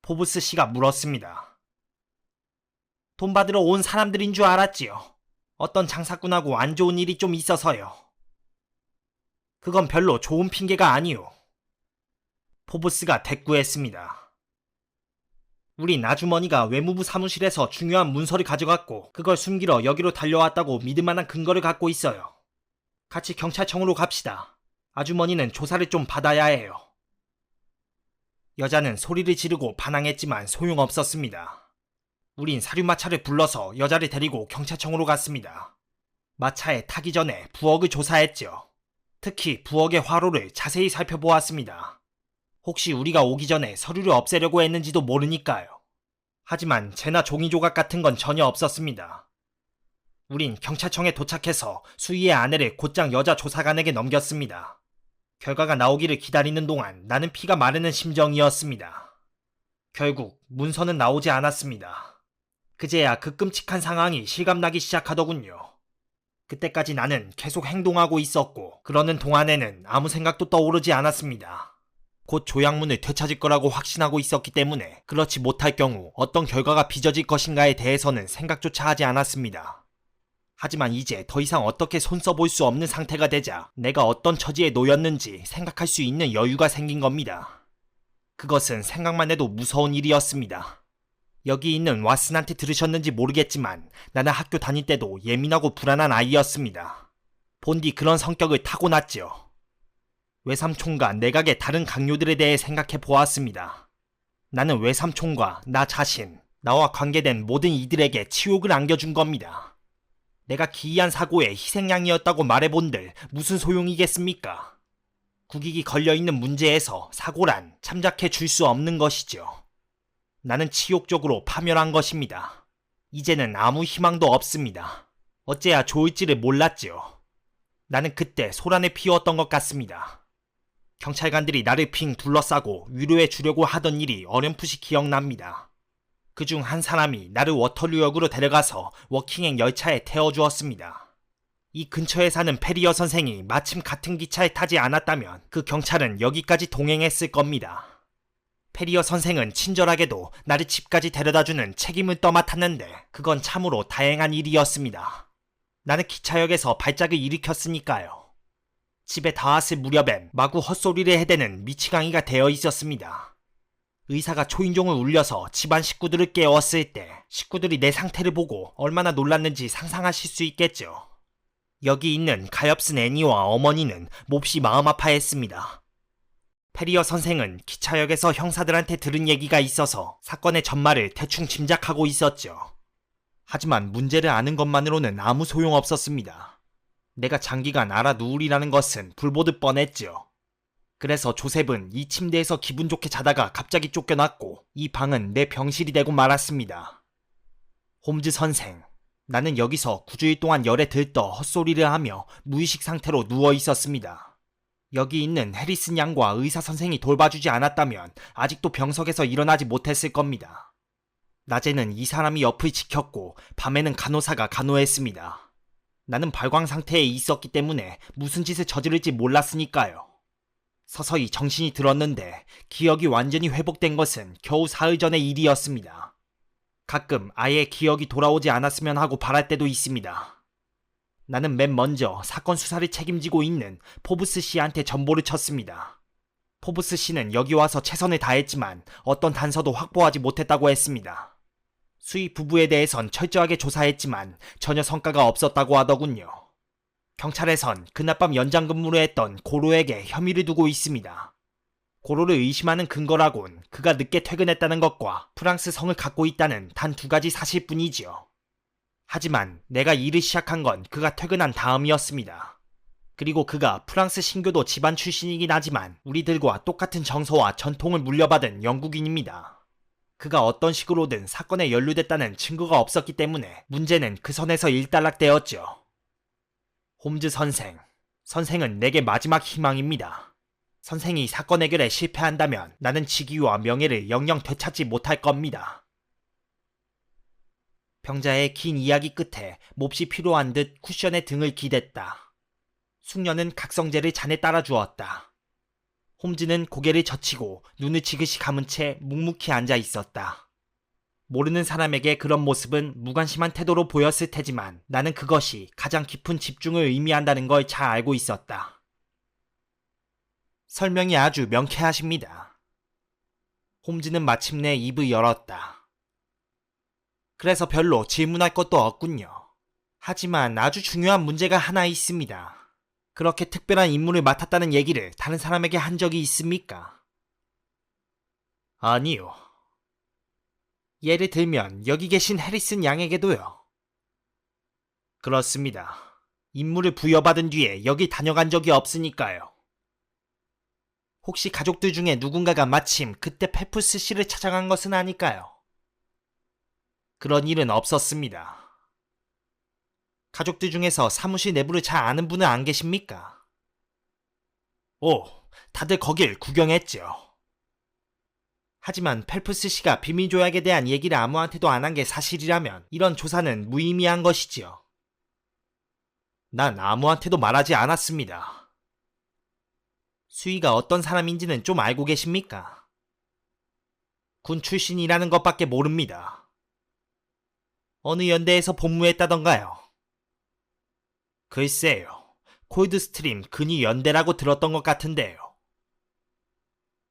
포브스 씨가 물었습니다. 돈 받으러 온 사람들인 줄 알았지요. 어떤 장사꾼하고 안 좋은 일이 좀 있어서요. 그건 별로 좋은 핑계가 아니오. 포브스가 대꾸했습니다. 우린 아주머니가 외무부 사무실에서 중요한 문서를 가져갔고 그걸 숨기러 여기로 달려왔다고 믿을 만한 근거를 갖고 있어요. 같이 경찰청으로 갑시다. 아주머니는 조사를 좀 받아야 해요. 여자는 소리를 지르고 반항했지만 소용없었습니다. 우린 사륜마차를 불러서 여자를 데리고 경찰청으로 갔습니다. 마차에 타기 전에 부엌을 조사했죠. 특히 부엌의 화로를 자세히 살펴보았습니다. 혹시 우리가 오기 전에 서류를 없애려고 했는지도 모르니까요. 하지만 재나 종이 조각 같은 건 전혀 없었습니다. 우린 경찰청에 도착해서 수희의 아내를 곧장 여자 조사관에게 넘겼습니다. 결과가 나오기를 기다리는 동안 나는 피가 마르는 심정이었습니다. 결국 문서는 나오지 않았습니다. 그제야 그 끔찍한 상황이 실감나기 시작하더군요. 그때까지 나는 계속 행동하고 있었고 그러는 동안에는 아무 생각도 떠오르지 않았습니다. 곧 조약문을 되찾을 거라고 확신하고 있었기 때문에 그렇지 못할 경우 어떤 결과가 빚어질 것인가에 대해서는 생각조차 하지 않았습니다. 하지만 이제 더 이상 어떻게 손 써볼 수 없는 상태가 되자 내가 어떤 처지에 놓였는지 생각할 수 있는 여유가 생긴 겁니다. 그것은 생각만 해도 무서운 일이었습니다. 여기 있는 왓슨한테 들으셨는지 모르겠지만 나는 학교 다닐 때도 예민하고 불안한 아이였습니다. 본디 그런 성격을 타고났죠. 외삼촌과 내각의 다른 강요들에 대해 생각해 보았습니다. 나는 외삼촌과 나 자신, 나와 관계된 모든 이들에게 치욕을 안겨준 겁니다. 내가 기이한 사고의 희생양이었다고 말해본들 무슨 소용이겠습니까? 국익이 걸려있는 문제에서 사고란 참작해 줄 수 없는 것이죠. 나는 치욕적으로 파멸한 것입니다. 이제는 아무 희망도 없습니다. 어째야 좋을지를 몰랐죠. 나는 그때 소란을 피웠던 것 같습니다. 경찰관들이 나를 핑 둘러싸고 위로해 주려고 하던 일이 어렴풋이 기억납니다. 그중 한 사람이 나를 워털루역으로 데려가서 워킹행 열차에 태워주었습니다. 이 근처에 사는 페리어 선생이 마침 같은 기차에 타지 않았다면 그 경찰은 여기까지 동행했을 겁니다. 페리어 선생은 친절하게도 나를 집까지 데려다주는 책임을 떠맡았는데 그건 참으로 다행한 일이었습니다. 나는 기차역에서 발작을 일으켰으니까요. 집에 닿았을 무렵엔 마구 헛소리를 해대는 미치광이가 되어 있었습니다. 의사가 초인종을 울려서 집안 식구들을 깨웠을 때 식구들이 내 상태를 보고 얼마나 놀랐는지 상상하실 수 있겠죠. 여기 있는 가엾은 애니와 어머니는 몹시 마음 아파했습니다. 페리어 선생은 기차역에서 형사들한테 들은 얘기가 있어서 사건의 전말을 대충 짐작하고 있었죠. 하지만 문제를 아는 것만으로는 아무 소용없었습니다. 내가 장기간 알아누우리라는 것은 불보듯 뻔했죠. 그래서 조셉은 이 침대에서 기분 좋게 자다가 갑자기 쫓겨났고 이 방은 내 병실이 되고 말았습니다. 홈즈 선생, 나는 여기서 9주일 동안 열에 들떠 헛소리를 하며 무의식 상태로 누워 있었습니다. 여기 있는 해리슨 양과 의사 선생이 돌봐주지 않았다면 아직도 병석에서 일어나지 못했을 겁니다. 낮에는 이 사람이 옆을 지켰고 밤에는 간호사가 간호했습니다. 나는 발광 상태에 있었기 때문에 무슨 짓을 저지를지 몰랐으니까요. 서서히 정신이 들었는데 기억이 완전히 회복된 것은 겨우 사흘 전의 일이었습니다. 가끔 아예 기억이 돌아오지 않았으면 하고 바랄 때도 있습니다. 나는 맨 먼저 사건 수사를 책임지고 있는 포브스 씨한테 전보를 쳤습니다. 포브스 씨는 여기 와서 최선을 다했지만 어떤 단서도 확보하지 못했다고 했습니다. 수희 부부에 대해선 철저하게 조사했지만 전혀 성과가 없었다고 하더군요. 경찰에선 그날 밤 연장 근무를 했던 고로에게 혐의를 두고 있습니다. 고로를 의심하는 근거라곤 그가 늦게 퇴근했다는 것과 프랑스 성을 갖고 있다는 단 2가지 사실뿐이지요. 하지만 내가 일을 시작한 건 그가 퇴근한 다음이었습니다. 그리고 그가 프랑스 신교도 집안 출신이긴 하지만 우리들과 똑같은 정서와 전통을 물려받은 영국인입니다. 그가 어떤 식으로든 사건에 연루됐다는 증거가 없었기 때문에 문제는 그 선에서 일단락되었죠. 홈즈 선생, 선생은 내게 마지막 희망입니다. 선생이 사건 해결에 실패한다면 나는 직위와 명예를 영영 되찾지 못할 겁니다. 병자의 긴 이야기 끝에 몹시 피로한 듯 쿠션에 등을 기댔다. 숙녀는 각성제를 잔에 따라주었다. 홈즈는 고개를 젖히고 눈을 지그시 감은 채 묵묵히 앉아 있었다. 모르는 사람에게 그런 모습은 무관심한 태도로 보였을 테지만 나는 그것이 가장 깊은 집중을 의미한다는 걸 잘 알고 있었다. 설명이 아주 명쾌하십니다. 홈즈는 마침내 입을 열었다. 그래서 별로 질문할 것도 없군요. 하지만 아주 중요한 문제가 하나 있습니다. 그렇게 특별한 임무를 맡았다는 얘기를 다른 사람에게 한 적이 있습니까? 아니요. 예를 들면 여기 계신 해리슨 양에게도요. 그렇습니다. 임무를 부여받은 뒤에 여기 다녀간 적이 없으니까요. 혹시 가족들 중에 누군가가 마침 그때 펠프스 씨를 찾아간 것은 아닐까요? 그런 일은 없었습니다. 가족들 중에서 사무실 내부를 잘 아는 분은 안 계십니까? 오, 다들 거길 구경했죠. 하지만 펠프스 씨가 비밀 조약에 대한 얘기를 아무한테도 안 한 게 사실이라면 이런 조사는 무의미한 것이지요. 난 아무한테도 말하지 않았습니다. 수희가 어떤 사람인지는 좀 알고 계십니까? 군 출신이라는 것밖에 모릅니다. 어느 연대에서 복무했다던가요? 글쎄요. 콜드스트림 근위 연대라고 들었던 것 같은데요.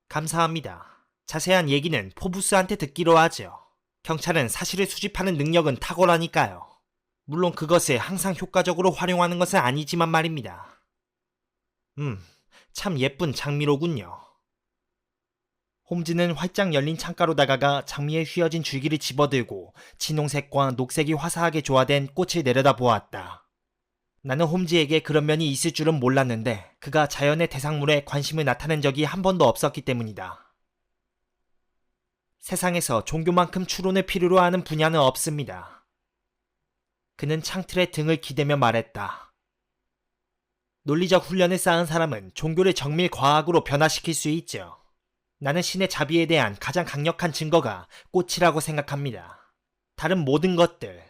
감사합니다. 자세한 얘기는 포부스한테 듣기로 하죠. 경찰은 사실을 수집하는 능력은 탁월하니까요. 물론 그것을 항상 효과적으로 활용하는 것은 아니지만 말입니다. 참 예쁜 장미로군요. 홈즈는 활짝 열린 창가로 다가가 장미에 휘어진 줄기를 집어들고 진홍색과 녹색이 화사하게 조화된 꽃을 내려다보았다. 나는 홈즈에게 그런 면이 있을 줄은 몰랐는데 그가 자연의 대상물에 관심을 나타낸 적이 한 번도 없었기 때문이다. 세상에서 종교만큼 추론을 필요로 하는 분야는 없습니다. 그는 창틀에 등을 기대며 말했다. 논리적 훈련을 쌓은 사람은 종교를 정밀 과학으로 변화시킬 수 있죠. 나는 신의 자비에 대한 가장 강력한 증거가 꽃이라고 생각합니다. 다른 모든 것들,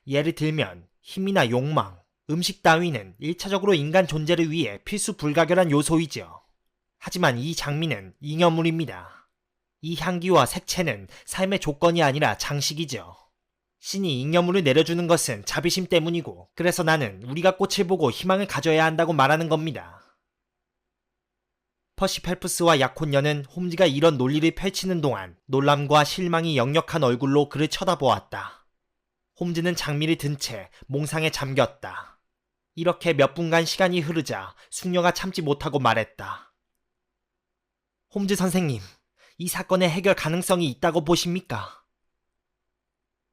예를 들면 힘이나 욕망, 음식 따위는 1차적으로 인간 존재를 위해 필수 불가결한 요소이죠. 하지만 이 장미는 잉여물입니다. 이 향기와 색채는 삶의 조건이 아니라 장식이죠. 신이 잉여물을 내려주는 것은 자비심 때문이고 그래서 나는 우리가 꽃을 보고 희망을 가져야 한다고 말하는 겁니다. 퍼시 펠프스와 약혼녀는 홈즈가 이런 논리를 펼치는 동안 놀람과 실망이 역력한 얼굴로 그를 쳐다보았다. 홈즈는 장미를 든 채 몽상에 잠겼다. 이렇게 몇 분간 시간이 흐르자 숙녀가 참지 못하고 말했다. 홈즈 선생님, 이 사건의 해결 가능성이 있다고 보십니까?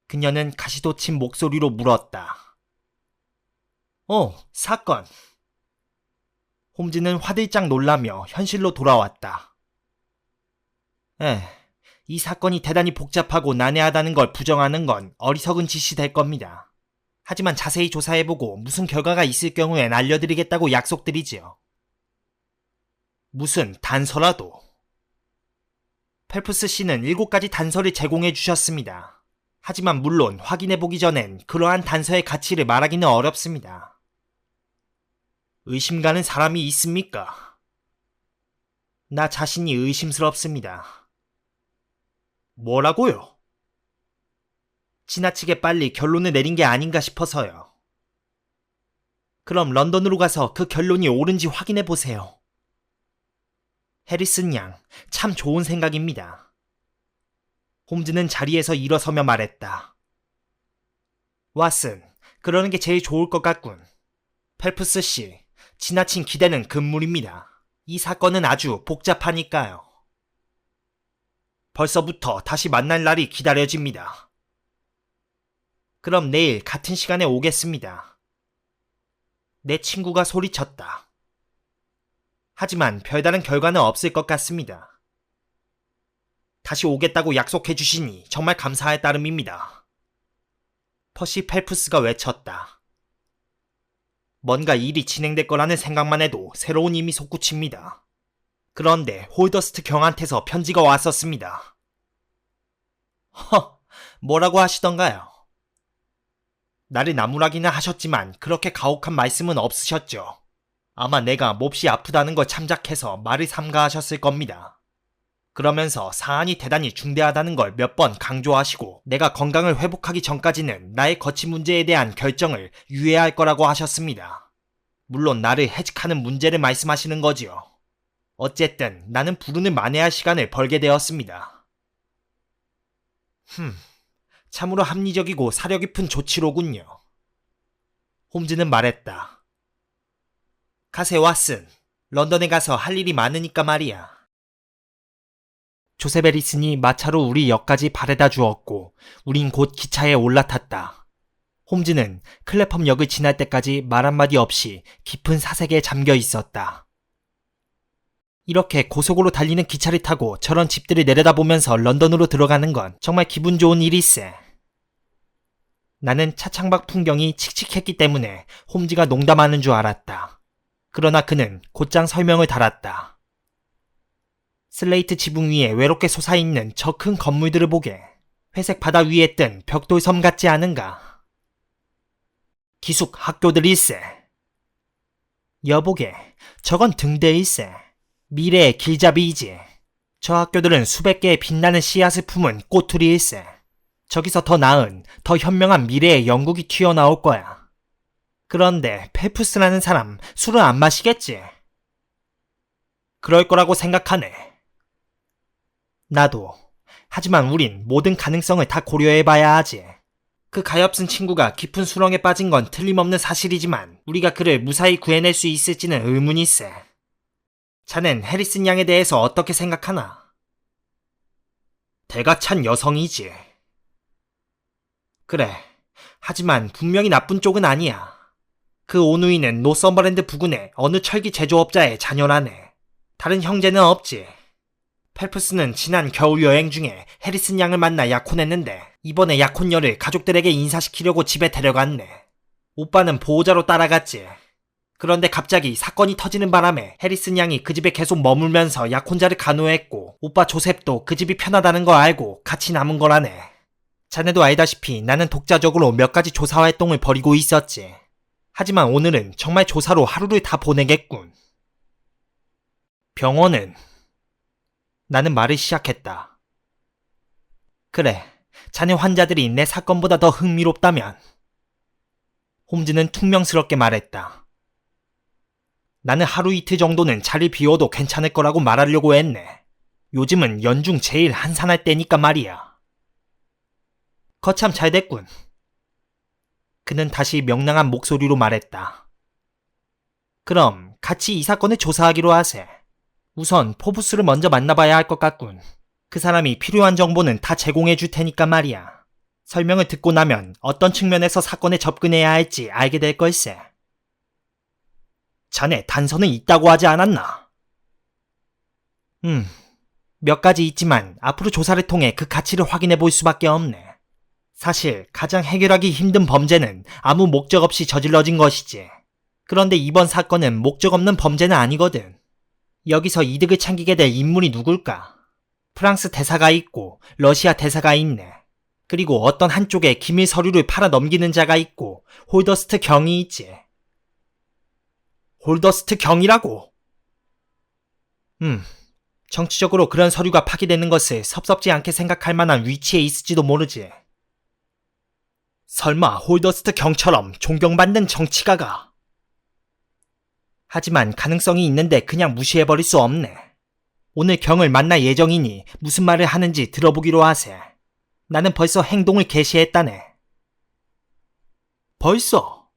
그녀는 가시돋친 목소리로 물었다. 사건. 홈즈는 화들짝 놀라며 현실로 돌아왔다. 이 사건이 대단히 복잡하고 난해하다는 걸 부정하는 건 어리석은 짓이 될 겁니다. 하지만 자세히 조사해보고 무슨 결과가 있을 경우엔 알려드리겠다고 약속드리지요. 무슨 단서라도. 펠프스 씨는 7가지 단서를 제공해 주셨습니다. 하지만 물론 확인해보기 전엔 그러한 단서의 가치를 말하기는 어렵습니다. 의심 가는 사람이 있습니까? 나 자신이 의심스럽습니다. 뭐라고요? 지나치게 빨리 결론을 내린 게 아닌가 싶어서요. 그럼 런던으로 가서 그 결론이 옳은지 확인해보세요. 해리슨 양, 참 좋은 생각입니다. 홈즈는 자리에서 일어서며 말했다. 왓슨, 그러는 게 제일 좋을 것 같군. 펠프스 씨, 지나친 기대는 금물입니다. 이 사건은 아주 복잡하니까요. 벌써부터 다시 만날 날이 기다려집니다. 그럼 내일 같은 시간에 오겠습니다. 내 친구가 소리쳤다. 하지만 별다른 결과는 없을 것 같습니다. 다시 오겠다고 약속해 주시니 정말 감사할 따름입니다. 퍼시 펠프스가 외쳤다. 뭔가 일이 진행될 거라는 생각만 해도 새로운 힘이 솟구칩니다. 그런데 홀더스트 경한테서 편지가 왔었습니다. 뭐라고 하시던가요? 나를 나무라기는 하셨지만 그렇게 가혹한 말씀은 없으셨죠. 아마 내가 몹시 아프다는 걸 참작해서 말을 삼가하셨을 겁니다. 그러면서 사안이 대단히 중대하다는 걸 몇 번 강조하시고 내가 건강을 회복하기 전까지는 나의 거치 문제에 대한 결정을 유예해야 할 거라고 하셨습니다. 물론 나를 해직하는 문제를 말씀하시는 거지요. 어쨌든 나는 불운을 만회할 시간을 벌게 되었습니다. 참으로 합리적이고 사려 깊은 조치로군요. 홈즈는 말했다. 가세 왓슨, 런던에 가서 할 일이 많으니까 말이야. 조셉 해리슨이 마차로 우리 역까지 바래다 주었고 우린 곧 기차에 올라탔다. 홈즈는 클래펌 역을 지날 때까지 말 한마디 없이 깊은 사색에 잠겨 있었다. 이렇게 고속으로 달리는 기차를 타고 저런 집들을 내려다보면서 런던으로 들어가는 건 정말 기분 좋은 일일세. 나는 차창밖 풍경이 칙칙했기 때문에 홈즈가 농담하는 줄 알았다. 그러나 그는 곧장 설명을 달았다. 슬레이트 지붕 위에 외롭게 솟아있는 저 큰 건물들을 보게 회색 바다 위에 뜬 벽돌섬 같지 않은가? 기숙 학교들일세. 여보게, 저건 등대일세. 미래의 길잡이이지. 저 학교들은 수백 개의 빛나는 씨앗을 품은 꼬투리일세. 저기서 더 나은, 더 현명한 미래의 영국이 튀어나올 거야. 그런데 펠프스라는 사람 술은 안 마시겠지? 그럴 거라고 생각하네. 나도. 하지만 우린 모든 가능성을 다 고려해봐야 하지. 그 가엾은 친구가 깊은 수렁에 빠진 건 틀림없는 사실이지만 우리가 그를 무사히 구해낼 수 있을지는 의문일세. 자넨 해리슨 양에 대해서 어떻게 생각하나? 대가 찬 여성이지. 그래. 하지만 분명히 나쁜 쪽은 아니야. 그 오누이는 노서머랜드 부근의 어느 철기 제조업자의 자녀라네. 다른 형제는 없지. 펠프스는 지난 겨울 여행 중에 해리슨 양을 만나 약혼했는데 이번에 약혼녀를 가족들에게 인사시키려고 집에 데려갔네. 오빠는 보호자로 따라갔지. 그런데 갑자기 사건이 터지는 바람에 해리슨 양이 그 집에 계속 머물면서 약혼자를 간호했고 오빠 조셉도 그 집이 편하다는 거 알고 같이 남은 거라네. 자네도 알다시피 나는 독자적으로 몇 가지 조사 활동을 벌이고 있었지. 하지만 오늘은 정말 조사로 하루를 다 보내겠군. 병원은? 나는 말을 시작했다. 그래, 자네 환자들이 내 사건보다 더 흥미롭다면. 홈즈는 퉁명스럽게 말했다. 나는 하루 이틀 정도는 자리 비워도 괜찮을 거라고 말하려고 했네. 요즘은 연중 제일 한산할 때니까 말이야. 거참 잘 됐군. 그는 다시 명랑한 목소리로 말했다. 그럼 같이 이 사건을 조사하기로 하세. 우선 포브스를 먼저 만나봐야 할 것 같군. 그 사람이 필요한 정보는 다 제공해 줄 테니까 말이야. 설명을 듣고 나면 어떤 측면에서 사건에 접근해야 할지 알게 될 걸세. 자네 단서는 있다고 하지 않았나? 몇 가지 있지만 앞으로 조사를 통해 그 가치를 확인해 볼 수밖에 없네. 사실 가장 해결하기 힘든 범죄는 아무 목적 없이 저질러진 것이지. 그런데 이번 사건은 목적 없는 범죄는 아니거든. 여기서 이득을 챙기게 될 인물이 누굴까? 프랑스 대사가 있고 러시아 대사가 있네. 그리고 어떤 한쪽에 기밀 서류를 팔아 넘기는 자가 있고 홀더스트 경이 있지. 홀더스트 경이라고? 정치적으로 그런 서류가 파기되는 것을 섭섭지 않게 생각할 만한 위치에 있을지도 모르지. 설마 홀더스트 경처럼 존경받는 정치가가? 하지만 가능성이 있는데 그냥 무시해버릴 수 없네. 오늘 경을 만날 예정이니 무슨 말을 하는지 들어보기로 하세. 나는 벌써 행동을 개시했다네. 벌써?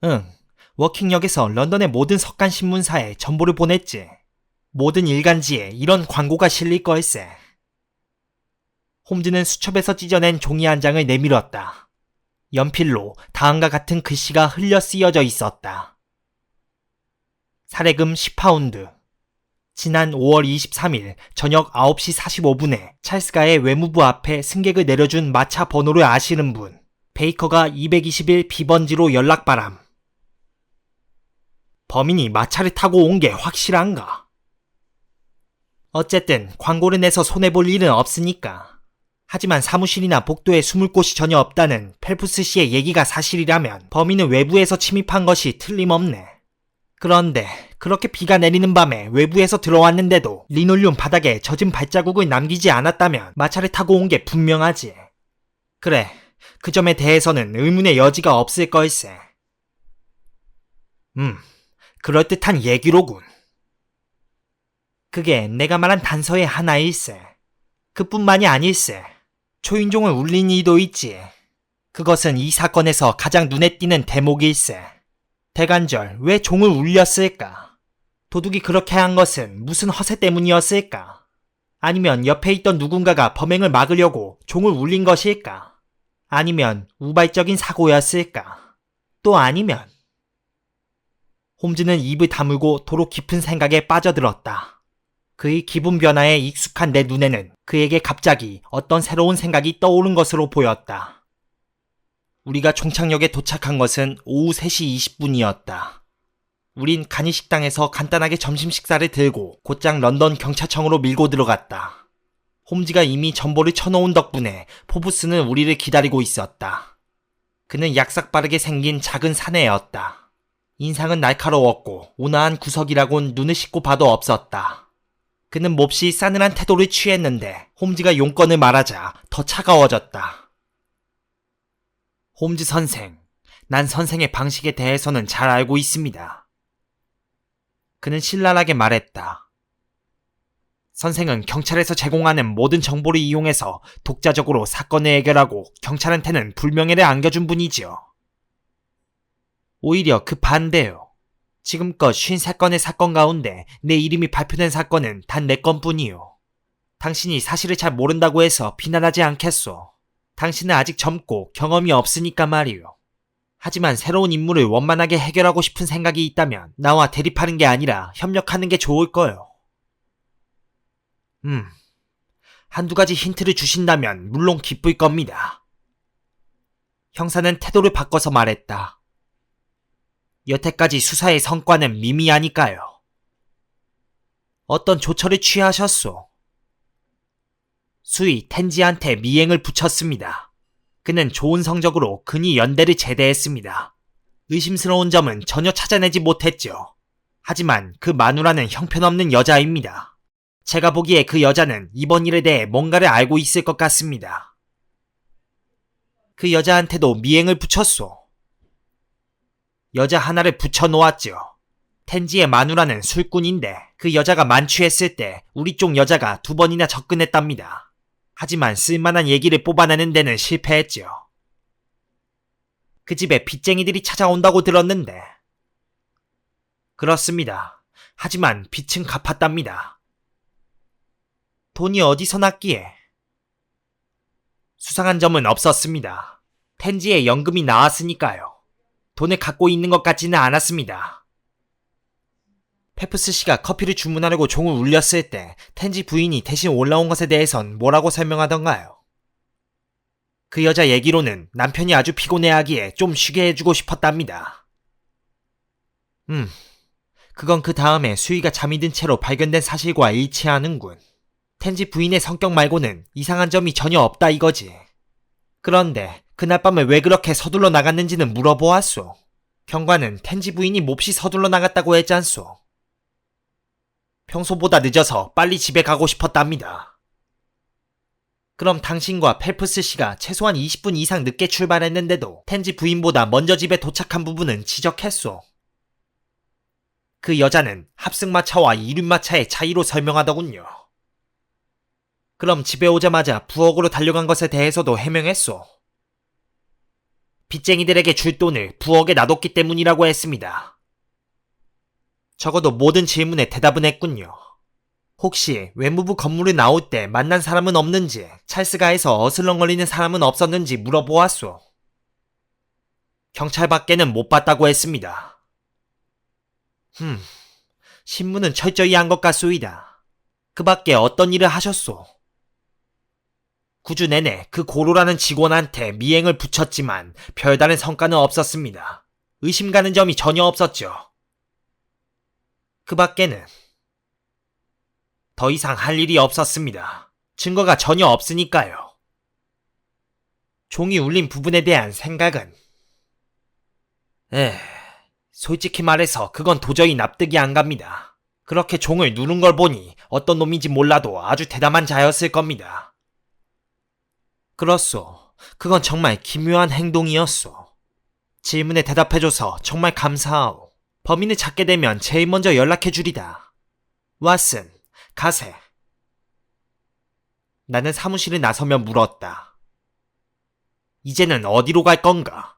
응. 워킹역에서 런던의 모든 석간 신문사에 전보를 보냈지. 모든 일간지에 이런 광고가 실릴 걸세. 홈즈는 수첩에서 찢어낸 종이 한 장을 내밀었다. 연필로 다음과 같은 글씨가 흘려 쓰여져 있었다. 살해금 10파운드. 지난 5월 23일 저녁 9시 45분에 찰스가의 외무부 앞에 승객을 내려준 마차 번호를 아시는 분. 베이커가 221 비번지로 연락바람. 범인이 마차를 타고 온 게 확실한가? 어쨌든 광고를 내서 손해볼 일은 없으니까. 하지만 사무실이나 복도에 숨을 곳이 전혀 없다는 펠프스 씨의 얘기가 사실이라면 범인은 외부에서 침입한 것이 틀림없네. 그런데 그렇게 비가 내리는 밤에 외부에서 들어왔는데도 리놀륨 바닥에 젖은 발자국을 남기지 않았다면 마차를 타고 온 게 분명하지. 그래, 그 점에 대해서는 의문의 여지가 없을 걸세. 그럴듯한 얘기로군. 그게 내가 말한 단서의 하나일세. 그뿐만이 아닐세. 초인종을 울린 이도 있지. 그것은 이 사건에서 가장 눈에 띄는 대목일세. 대관절, 왜 종을 울렸을까? 도둑이 그렇게 한 것은 무슨 허세 때문이었을까? 아니면 옆에 있던 누군가가 범행을 막으려고 종을 울린 것일까? 아니면 우발적인 사고였을까? 또 아니면 홈즈는 입을 다물고 도로 깊은 생각에 빠져들었다. 그의 기분 변화에 익숙한 내 눈에는 그에게 갑자기 어떤 새로운 생각이 떠오른 것으로 보였다. 우리가 종착역에 도착한 것은 오후 3시 20분이었다. 우린 간이식당에서 간단하게 점심 식사를 들고 곧장 런던 경찰청으로 밀고 들어갔다. 홈즈가 이미 전보를 쳐놓은 덕분에 포브스는 우리를 기다리고 있었다. 그는 약삭빠르게 생긴 작은 사내였다. 인상은 날카로웠고 온화한 구석이라곤 눈을 씻고 봐도 없었다. 그는 몹시 싸늘한 태도를 취했는데 홈즈가 용건을 말하자 더 차가워졌다. 홈즈 선생, 난 선생의 방식에 대해서는 잘 알고 있습니다. 그는 신랄하게 말했다. 선생은 경찰에서 제공하는 모든 정보를 이용해서 독자적으로 사건을 해결하고 경찰한테는 불명예를 안겨준 분이지요. 오히려 그 반대요. 지금껏 53건의 사건 가운데 내 이름이 발표된 사건은 단 4건뿐이요. 당신이 사실을 잘 모른다고 해서 비난하지 않겠소. 당신은 아직 젊고 경험이 없으니까 말이요. 하지만 새로운 임무를 원만하게 해결하고 싶은 생각이 있다면 나와 대립하는 게 아니라 협력하는 게 좋을 거요. 한두 가지 힌트를 주신다면 물론 기쁠 겁니다. 형사는 태도를 바꿔서 말했다. 여태까지 수사의 성과는 미미하니까요. 어떤 조처를 취하셨소? 수의 텐지한테 미행을 붙였습니다. 그는 좋은 성적으로 근위 연대를 제대했습니다. 의심스러운 점은 전혀 찾아내지 못했죠. 하지만 그 마누라는 형편없는 여자입니다. 제가 보기에 그 여자는 이번 일에 대해 뭔가를 알고 있을 것 같습니다. 그 여자한테도 미행을 붙였소. 여자 하나를 붙여놓았죠. 텐지의 마누라는 술꾼인데 그 여자가 만취했을 때 우리 쪽 여자가 2번이나 접근했답니다. 하지만 쓸만한 얘기를 뽑아내는 데는 실패했죠. 그 집에 빚쟁이들이 찾아온다고 들었는데. 그렇습니다. 하지만 빚은 갚았답니다. 돈이 어디서 났기에? 수상한 점은 없었습니다. 텐지에 연금이 나왔으니까요. 돈을 갖고 있는 것 같지는 않았습니다. 페프스 씨가 커피를 주문하려고 종을 울렸을 때 텐지 부인이 대신 올라온 것에 대해선 뭐라고 설명하던가요? 그 여자 얘기로는 남편이 아주 피곤해하기에 좀 쉬게 해주고 싶었답니다. 그건 그 다음에 수희가 잠이 든 채로 발견된 사실과 일치하는군. 텐지 부인의 성격 말고는 이상한 점이 전혀 없다 이거지. 그런데 그날 밤에 왜 그렇게 서둘러 나갔는지는 물어보았소. 경관은 텐지 부인이 몹시 서둘러 나갔다고 했잖소. 평소보다 늦어서 빨리 집에 가고 싶었답니다. 그럼 당신과 펠프스 씨가 최소한 20분 이상 늦게 출발했는데도 텐지 부인보다 먼저 집에 도착한 부분은 지적했소. 그 여자는 합승마차와 이륜마차의 차이로 설명하더군요. 그럼 집에 오자마자 부엌으로 달려간 것에 대해서도 해명했소. 빚쟁이들에게 줄 돈을 부엌에 놔뒀기 때문이라고 했습니다. 적어도 모든 질문에 대답은 했군요. 혹시 외무부 건물을 나올 때 만난 사람은 없는지, 찰스가에서 어슬렁거리는 사람은 없었는지 물어보았소. 경찰 밖에는 못 봤다고 했습니다. 신문은 철저히 한 것 같소이다. 그 밖에 어떤 일을 하셨소? 9주 내내 그 고로라는 직원한테 미행을 붙였지만 별다른 성과는 없었습니다. 의심 가는 점이 전혀 없었죠. 그 밖에는 더 이상 할 일이 없었습니다. 증거가 전혀 없으니까요. 종이 울린 부분에 대한 생각은? 솔직히 말해서 그건 도저히 납득이 안 갑니다. 그렇게 종을 누른 걸 보니 어떤 놈인지 몰라도 아주 대담한 자였을 겁니다. 그렇소. 그건 정말 기묘한 행동이었소. 질문에 대답해줘서 정말 감사하오. 범인을 찾게 되면 제일 먼저 연락해주리다. 왓슨, 가세. 나는 사무실에 나서며 물었다. 이제는 어디로 갈 건가?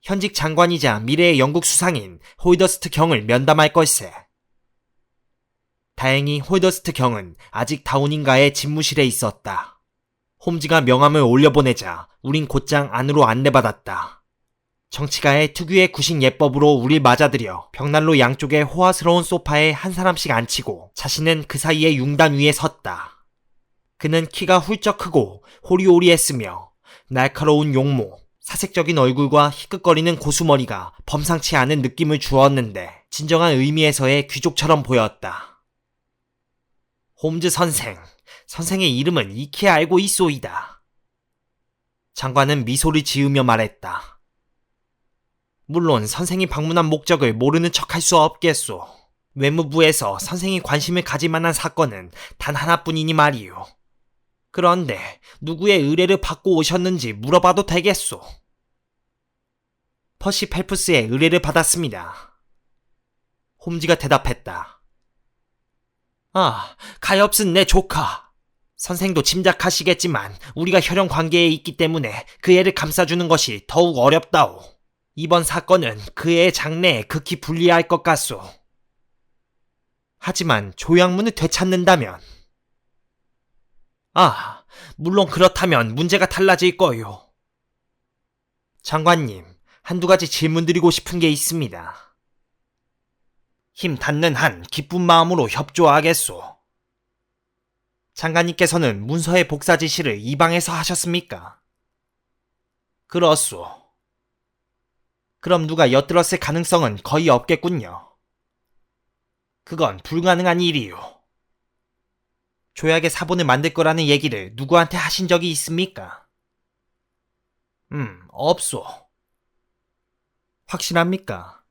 현직 장관이자 미래의 영국 수상인 홀더스트 경을 면담할 걸세. 다행히 홀더스트 경은 아직 다우닝가의 집무실에 있었다. 홈즈가 명함을 올려보내자 우린 곧장 안으로 안내받았다. 정치가의 특유의 구식 예법으로 우릴 맞아들여 벽난로 양쪽에 호화스러운 소파에 한 사람씩 앉히고 자신은 그 사이에 융단 위에 섰다. 그는 키가 훌쩍 크고 호리호리했으며 날카로운 용모, 사색적인 얼굴과 희끗거리는 고수머리가 범상치 않은 느낌을 주었는데 진정한 의미에서의 귀족처럼 보였다. 홈즈 선생, 선생의 이름은 익히 알고 있소이다. 장관은 미소를 지으며 말했다. 물론 선생이 방문한 목적을 모르는 척할 수 없겠소. 외무부에서 선생이 관심을 가질 만한 사건은 단 하나뿐이니 말이요. 그런데 누구의 의뢰를 받고 오셨는지 물어봐도 되겠소? 퍼시 펠프스의 의뢰를 받았습니다. 홈즈가 대답했다. 가엾은 내 조카. 선생도 짐작하시겠지만 우리가 혈연 관계에 있기 때문에 그 애를 감싸주는 것이 더욱 어렵다오. 이번 사건은 그 애의 장래에 극히 불리할 것 같소. 하지만 조약문을 되찾는다면? 물론 그렇다면 문제가 달라질 거요. 장관님, 한두 가지 질문드리고 싶은 게 있습니다. 힘 닿는 한 기쁜 마음으로 협조하겠소. 장관님께서는 문서의 복사 지시를 이 방에서 하셨습니까? 그렇소. 그럼 누가 엿들었을 가능성은 거의 없겠군요. 그건 불가능한 일이요. 조약의 사본을 만들 거라는 얘기를 누구한테 하신 적이 있습니까? 없소. 확실합니까?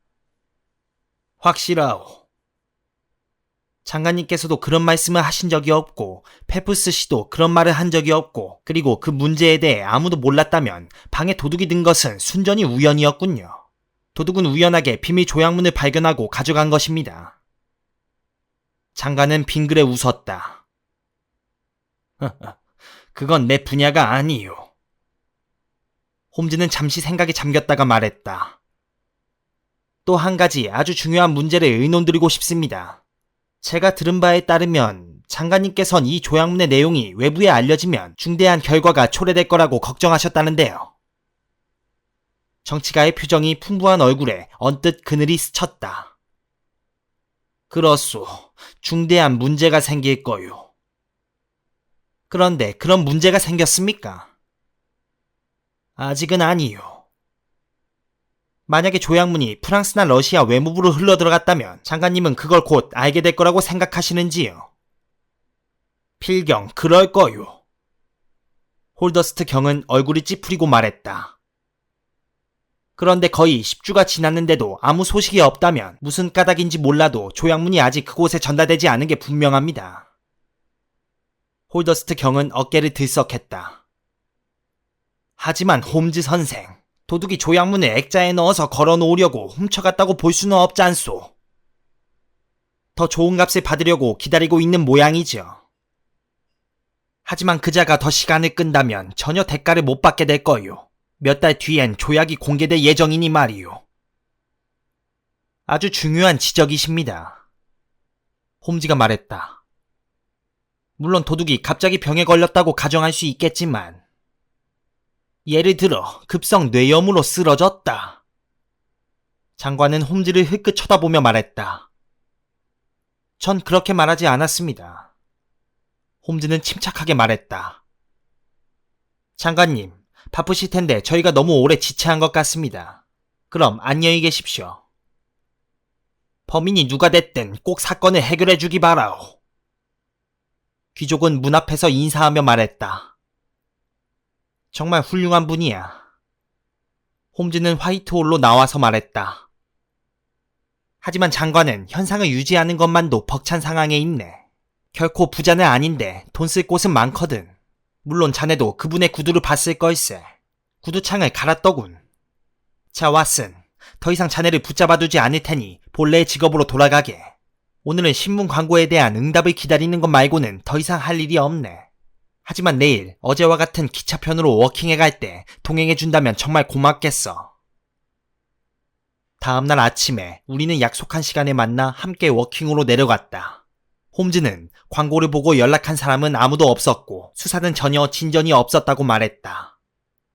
확실하오. 장관님께서도 그런 말씀을 하신 적이 없고 페프스 씨도 그런 말을 한 적이 없고 그리고 그 문제에 대해 아무도 몰랐다면 방에 도둑이 든 것은 순전히 우연이었군요. 도둑은 우연하게 비밀 조약문을 발견하고 가져간 것입니다. 장관은 빙그레 웃었다. 그건 내 분야가 아니요. 홈즈는 잠시 생각에 잠겼다가 말했다. 또 한 가지 아주 중요한 문제를 의논드리고 싶습니다. 제가 들은 바에 따르면 장관님께선 이 조약문의 내용이 외부에 알려지면 중대한 결과가 초래될 거라고 걱정하셨다는데요. 정치가의 표정이 풍부한 얼굴에 언뜻 그늘이 스쳤다. 그렇소. 중대한 문제가 생길 거요. 그런데 그런 문제가 생겼습니까? 아직은 아니요. 만약에 조약문이 프랑스나 러시아 외무부로 흘러들어갔다면 장관님은 그걸 곧 알게 될 거라고 생각하시는지요? 필경 그럴 거요. 홀더스트 경은 얼굴이 찌푸리고 말했다. 그런데 거의 10주가 지났는데도 아무 소식이 없다면 무슨 까닭인지 몰라도 조약문이 아직 그곳에 전달되지 않은 게 분명합니다. 홀더스트 경은 어깨를 들썩했다. 하지만 홈즈 선생, 도둑이 조약문을 액자에 넣어서 걸어놓으려고 훔쳐갔다고 볼 수는 없지 않소. 더 좋은 값을 받으려고 기다리고 있는 모양이죠. 하지만 그자가 더 시간을 끈다면 전혀 대가를 못 받게 될 거요. 몇 달 뒤엔 조약이 공개될 예정이니 말이요. 아주 중요한 지적이십니다. 홈즈가 말했다. 물론 도둑이 갑자기 병에 걸렸다고 가정할 수 있겠지만 예를 들어 급성 뇌염으로 쓰러졌다. 장관은 홈즈를 흘끗 쳐다보며 말했다. 전 그렇게 말하지 않았습니다. 홈즈는 침착하게 말했다. 장관님, 바쁘실 텐데 저희가 너무 오래 지체한 것 같습니다. 그럼 안녕히 계십시오. 범인이 누가 됐든 꼭 사건을 해결해 주기 바라오. 귀족은 문 앞에서 인사하며 말했다. 정말 훌륭한 분이야. 홈즈는 화이트홀로 나와서 말했다. 하지만 장관은 현상을 유지하는 것만도 벅찬 상황에 있네. 결코 부자는 아닌데 돈 쓸 곳은 많거든. 물론 자네도 그분의 구두를 봤을 걸세. 구두창을 갈았더군. 자, 왓슨. 더 이상 자네를 붙잡아두지 않을 테니 본래의 직업으로 돌아가게. 오늘은 신문 광고에 대한 응답을 기다리는 것 말고는 더 이상 할 일이 없네. 하지만 내일 어제와 같은 기차편으로 워킹에 갈 때 동행해준다면 정말 고맙겠어. 다음날 아침에 우리는 약속한 시간에 만나 함께 워킹으로 내려갔다. 홈즈는 광고를 보고 연락한 사람은 아무도 없었고 수사는 전혀 진전이 없었다고 말했다.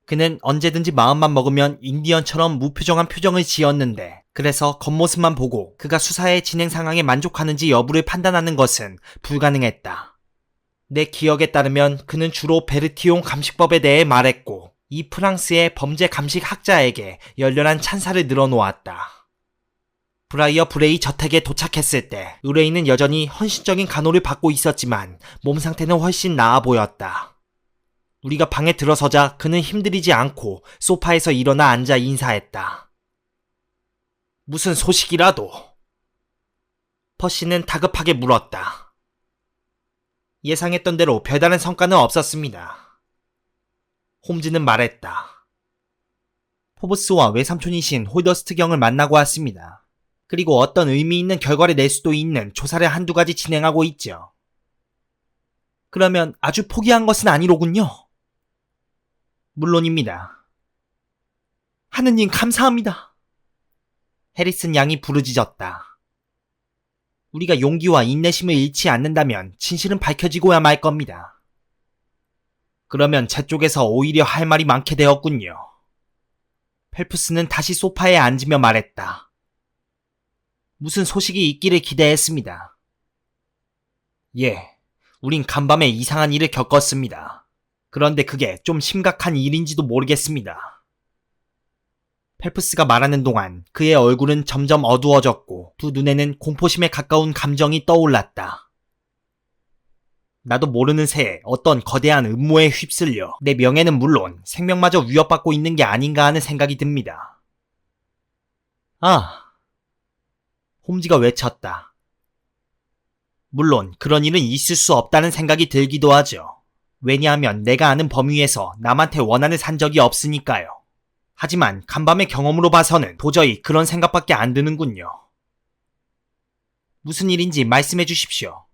그는 언제든지 마음만 먹으면 인디언처럼 무표정한 표정을 지었는데 그래서 겉모습만 보고 그가 수사의 진행 상황에 만족하는지 여부를 판단하는 것은 불가능했다. 내 기억에 따르면 그는 주로 베르티옹 감식법에 대해 말했고 이 프랑스의 범죄 감식 학자에게 열렬한 찬사를 늘어놓았다. 브라이어 브레이 저택에 도착했을 때 의뢰인은 여전히 헌신적인 간호를 받고 있었지만 몸 상태는 훨씬 나아 보였다. 우리가 방에 들어서자 그는 힘들이지 않고 소파에서 일어나 앉아 인사했다. 무슨 소식이라도? 퍼시는 다급하게 물었다. 예상했던 대로 별다른 성과는 없었습니다. 홈즈는 말했다. 포브스와 외삼촌이신 홀더스트 경을 만나고 왔습니다. 그리고 어떤 의미 있는 결과를 낼 수도 있는 조사를 한두 가지 진행하고 있죠. 그러면 아주 포기한 것은 아니로군요. 물론입니다. 하느님 감사합니다. 해리슨 양이 부르짖었다. 우리가 용기와 인내심을 잃지 않는다면 진실은 밝혀지고야 말 겁니다. 그러면 제 쪽에서 오히려 할 말이 많게 되었군요. 펠프스는 다시 소파에 앉으며 말했다. 무슨 소식이 있기를 기대했습니다. 예, 우린 간밤에 이상한 일을 겪었습니다. 그런데 그게 좀 심각한 일인지도 모르겠습니다. 펠프스가 말하는 동안 그의 얼굴은 점점 어두워졌고 두 눈에는 공포심에 가까운 감정이 떠올랐다. 나도 모르는 새에 어떤 거대한 음모에 휩쓸려 내 명예는 물론 생명마저 위협받고 있는 게 아닌가 하는 생각이 듭니다. 아! 홈즈가 외쳤다. 물론 그런 일은 있을 수 없다는 생각이 들기도 하죠. 왜냐하면 내가 아는 범위에서 남한테 원한을 산 적이 없으니까요. 하지만 간밤의 경험으로 봐서는 도저히 그런 생각밖에 안 드는군요. 무슨 일인지 말씀해 주십시오.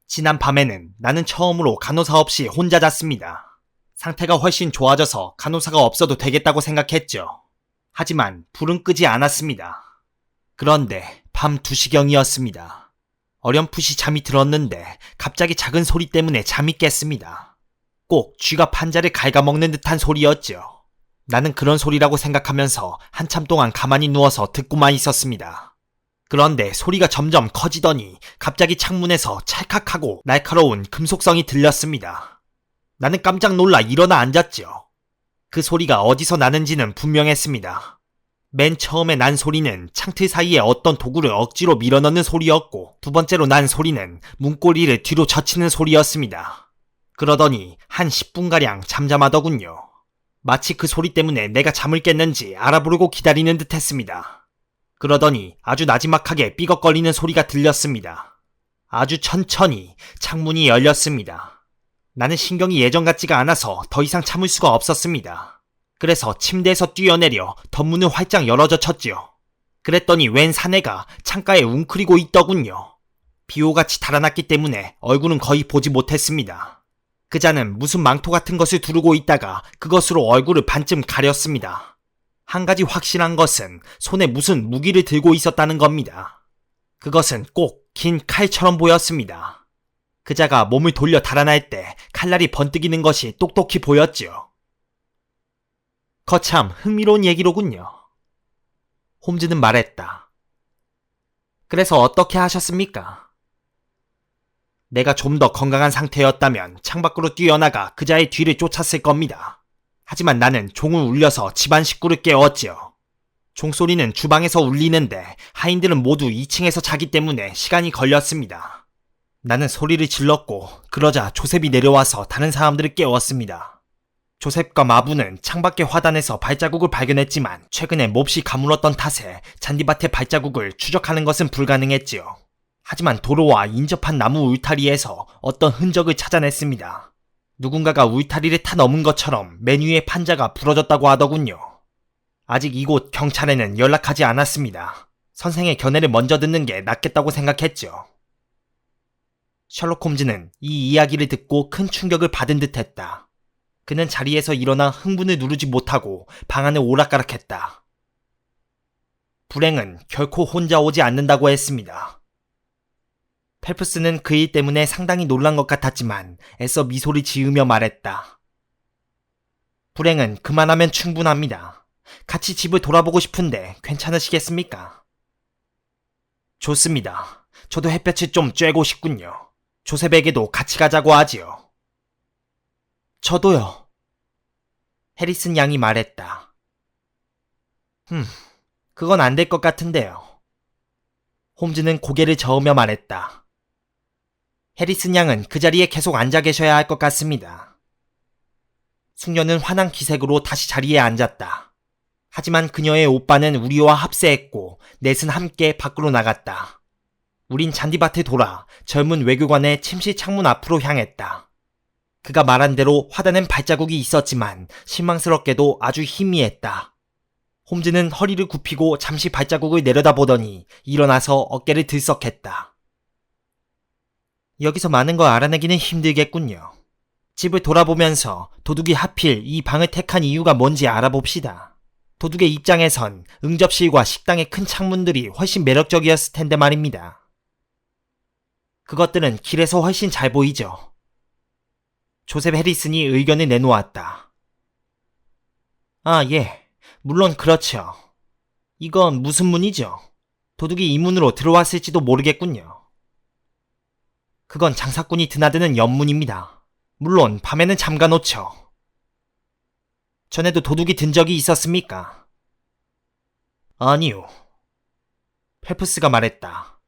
지난 밤에는 나는 처음으로 간호사 없이 혼자 잤습니다. 상태가 훨씬 좋아져서 간호사가 없어도 되겠다고 생각했죠. 하지만 불은 끄지 않았습니다. 그런데 밤 2시경이었습니다. 어렴풋이 잠이 들었는데 갑자기 작은 소리 때문에 잠이 깼습니다. 꼭 쥐가 판자를 갉아먹는 듯한 소리였죠. 나는 그런 소리라고 생각하면서 한참 동안 가만히 누워서 듣고만 있었습니다. 그런데 소리가 점점 커지더니 갑자기 창문에서 찰칵하고 날카로운 금속성이 들렸습니다. 나는 깜짝 놀라 일어나 앉았죠. 그 소리가 어디서 나는지는 분명했습니다. 맨 처음에 난 소리는 창틀 사이에 어떤 도구를 억지로 밀어넣는 소리였고 두 번째로 난 소리는 문고리를 뒤로 젖히는 소리였습니다. 그러더니 한 10분가량 잠잠하더군요. 마치 그 소리 때문에 내가 잠을 깼는지 알아보려고 기다리는 듯 했습니다. 그러더니 아주 나지막하게 삐걱거리는 소리가 들렸습니다. 아주 천천히 창문이 열렸습니다. 나는 신경이 예전 같지가 않아서 더 이상 참을 수가 없었습니다. 그래서 침대에서 뛰어내려 덧문을 활짝 열어젖혔지요. 그랬더니 웬 사내가 창가에 웅크리고 있더군요. 비호같이 달아났기 때문에 얼굴은 거의 보지 못했습니다. 그자는 무슨 망토 같은 것을 두르고 있다가 그것으로 얼굴을 반쯤 가렸습니다. 한 가지 확실한 것은 손에 무슨 무기를 들고 있었다는 겁니다. 그것은 꼭 긴 칼처럼 보였습니다. 그자가 몸을 돌려 달아날 때 칼날이 번뜩이는 것이 똑똑히 보였지요. 거참 흥미로운 얘기로군요. 홈즈는 말했다. 그래서 어떻게 하셨습니까? 내가 좀 더 건강한 상태였다면 창밖으로 뛰어나가 그자의 뒤를 쫓았을 겁니다. 하지만 나는 종을 울려서 집안 식구를 깨웠지요. 종소리는 주방에서 울리는데 하인들은 모두 2층에서 자기 때문에 시간이 걸렸습니다. 나는 소리를 질렀고 그러자 조셉이 내려와서 다른 사람들을 깨웠습니다. 조셉과 마부는 창밖의 화단에서 발자국을 발견했지만 최근에 몹시 가물었던 탓에 잔디밭의 발자국을 추적하는 것은 불가능했지요. 하지만 도로와 인접한 나무 울타리에서 어떤 흔적을 찾아냈습니다. 누군가가 울타리를 타 넘은 것처럼 맨 위에 판자가 부러졌다고 하더군요. 아직 이곳 경찰에는 연락하지 않았습니다. 선생의 견해를 먼저 듣는 게 낫겠다고 생각했죠. 셜록 홈즈는 이 이야기를 듣고 큰 충격을 받은 듯했다. 그는 자리에서 일어나 흥분을 누르지 못하고 방 안을 오락가락했다. 불행은 결코 혼자 오지 않는다고 했습니다. 펠프스는 그 일 때문에 상당히 놀란 것 같았지만 애써 미소를 지으며 말했다. 불행은 그만하면 충분합니다. 같이 집을 돌아보고 싶은데 괜찮으시겠습니까? 좋습니다. 저도 햇볕을 좀 쬐고 싶군요. 조셉에게도 같이 가자고 하지요. 저도요. 해리슨 양이 말했다. 그건 안 될 것 같은데요. 홈즈는 고개를 저으며 말했다. 해리슨 양은 그 자리에 계속 앉아 계셔야 할 것 같습니다. 숙녀는 환한 기색으로 다시 자리에 앉았다. 하지만 그녀의 오빠는 우리와 합세했고 넷은 함께 밖으로 나갔다. 우린 잔디밭에 돌아 젊은 외교관의 침실 창문 앞으로 향했다. 그가 말한 대로 화단엔 발자국이 있었지만 실망스럽게도 아주 희미했다. 홈즈는 허리를 굽히고 잠시 발자국을 내려다보더니 일어나서 어깨를 들썩했다. 여기서 많은 걸 알아내기는 힘들겠군요. 집을 돌아보면서 도둑이 하필 이 방을 택한 이유가 뭔지 알아봅시다. 도둑의 입장에선 응접실과 식당의 큰 창문들이 훨씬 매력적이었을 텐데 말입니다. 그것들은 길에서 훨씬 잘 보이죠. 조셉 해리슨이 의견을 내놓았다. 아, 예. 물론 그렇죠. 이건 무슨 문이죠? 도둑이 이 문으로 들어왔을지도 모르겠군요. 그건 장사꾼이 드나드는 옆문입니다. 물론 밤에는 잠가놓죠. 전에도 도둑이 든 적이 있었습니까? 아니요. 펠프스가 말했다.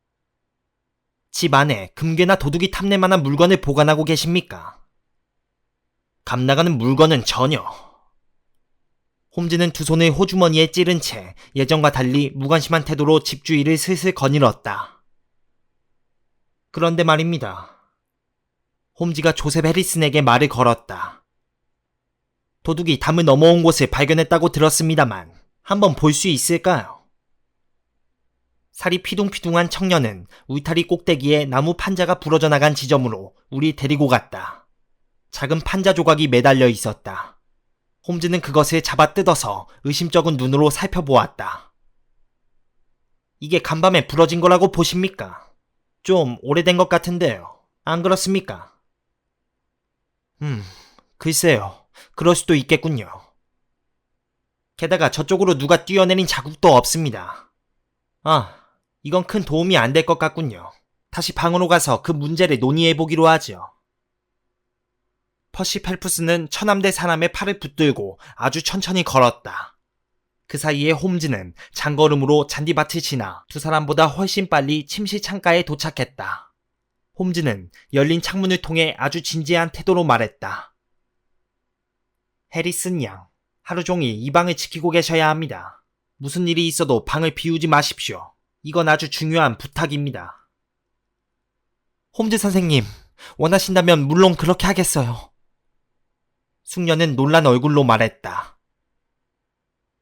집 안에 금괴나 도둑이 탐낼 만한 물건을 보관하고 계십니까? 감나가는 물건은 전혀. 홈즈는 두 손을 호주머니에 찌른 채 예전과 달리 무관심한 태도로 집주위를 슬슬 거닐었다. 그런데 말입니다. 홈즈가 조셉 해리슨에게 말을 걸었다. 도둑이 담을 넘어온 곳을 발견했다고 들었습니다만 한번 볼 수 있을까요? 살이 피둥피둥한 청년은 울타리 꼭대기에 나무 판자가 부러져 나간 지점으로 우리 데리고 갔다. 작은 판자 조각이 매달려 있었다. 홈즈는 그것을 잡아 뜯어서 의심쩍은 눈으로 살펴보았다. 이게 간밤에 부러진 거라고 보십니까? 좀 오래된 것 같은데요. 안 그렇습니까? 글쎄요. 그럴 수도 있겠군요. 게다가 저쪽으로 누가 뛰어내린 자국도 없습니다. 아, 이건 큰 도움이 안 될 것 같군요. 다시 방으로 가서 그 문제를 논의해보기로 하죠. 퍼시 펠프스는 처남대 사람의 팔을 붙들고 아주 천천히 걸었다. 그 사이에 홈즈는 장걸음으로 잔디밭을 지나 두 사람보다 훨씬 빨리 침실 창가에 도착했다. 홈즈는 열린 창문을 통해 아주 진지한 태도로 말했다. 해리슨 양, 하루 종일 이 방을 지키고 계셔야 합니다. 무슨 일이 있어도 방을 비우지 마십시오. 이건 아주 중요한 부탁입니다. 홈즈 선생님, 원하신다면 물론 그렇게 하겠어요. 숙녀는 놀란 얼굴로 말했다.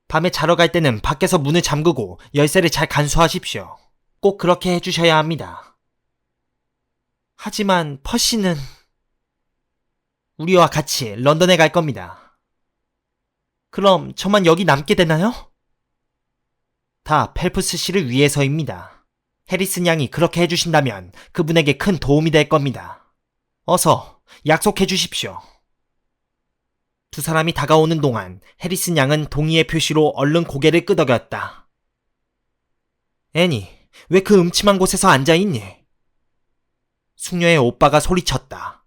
밤에 자러 갈 때는 밖에서 문을 잠그고 열쇠를 잘 간수하십시오. 꼭 그렇게 해주셔야 합니다. 하지만 퍼시는 우리와 같이 런던에 갈 겁니다. 그럼 저만 여기 남게 되나요? 다 펠프스 씨를 위해서입니다. 해리슨 양이 그렇게 해주신다면 그분에게 큰 도움이 될 겁니다. 어서 약속해 주십시오. 두 사람이 다가오는 동안 해리슨 양은 동의의 표시로 얼른 고개를 끄덕였다. 애니, 왜 그 음침한 곳에서 앉아있니? 숙녀의 오빠가 소리쳤다.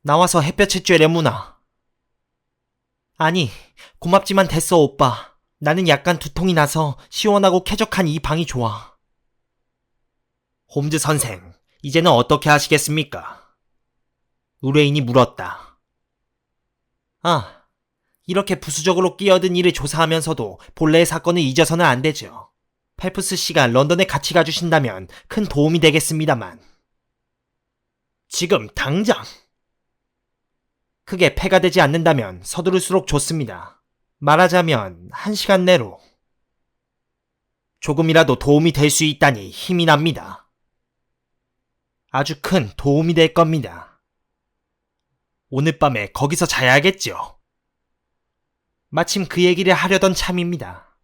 나와서 햇볕을 쬐려무나. 아니, 고맙지만 됐어 오빠. 나는 약간 두통이 나서 시원하고 쾌적한 이 방이 좋아. 홈즈 선생, 이제는 어떻게 하시겠습니까? 의뢰인이 물었다. 이렇게 부수적으로 끼어든 일을 조사하면서도 본래의 사건을 잊어서는 안 되죠. 펠프스 씨가 런던에 같이 가주신다면 큰 도움이 되겠습니다만. 지금 당장! 크게 폐가 되지 않는다면 서두를수록 좋습니다. 말하자면 1시간 내로. 조금이라도 도움이 될 수 있다니 힘이 납니다. 아주 큰 도움이 될 겁니다. 오늘 밤에 거기서 자야겠죠. 마침 그 얘기를 하려던 참입니다.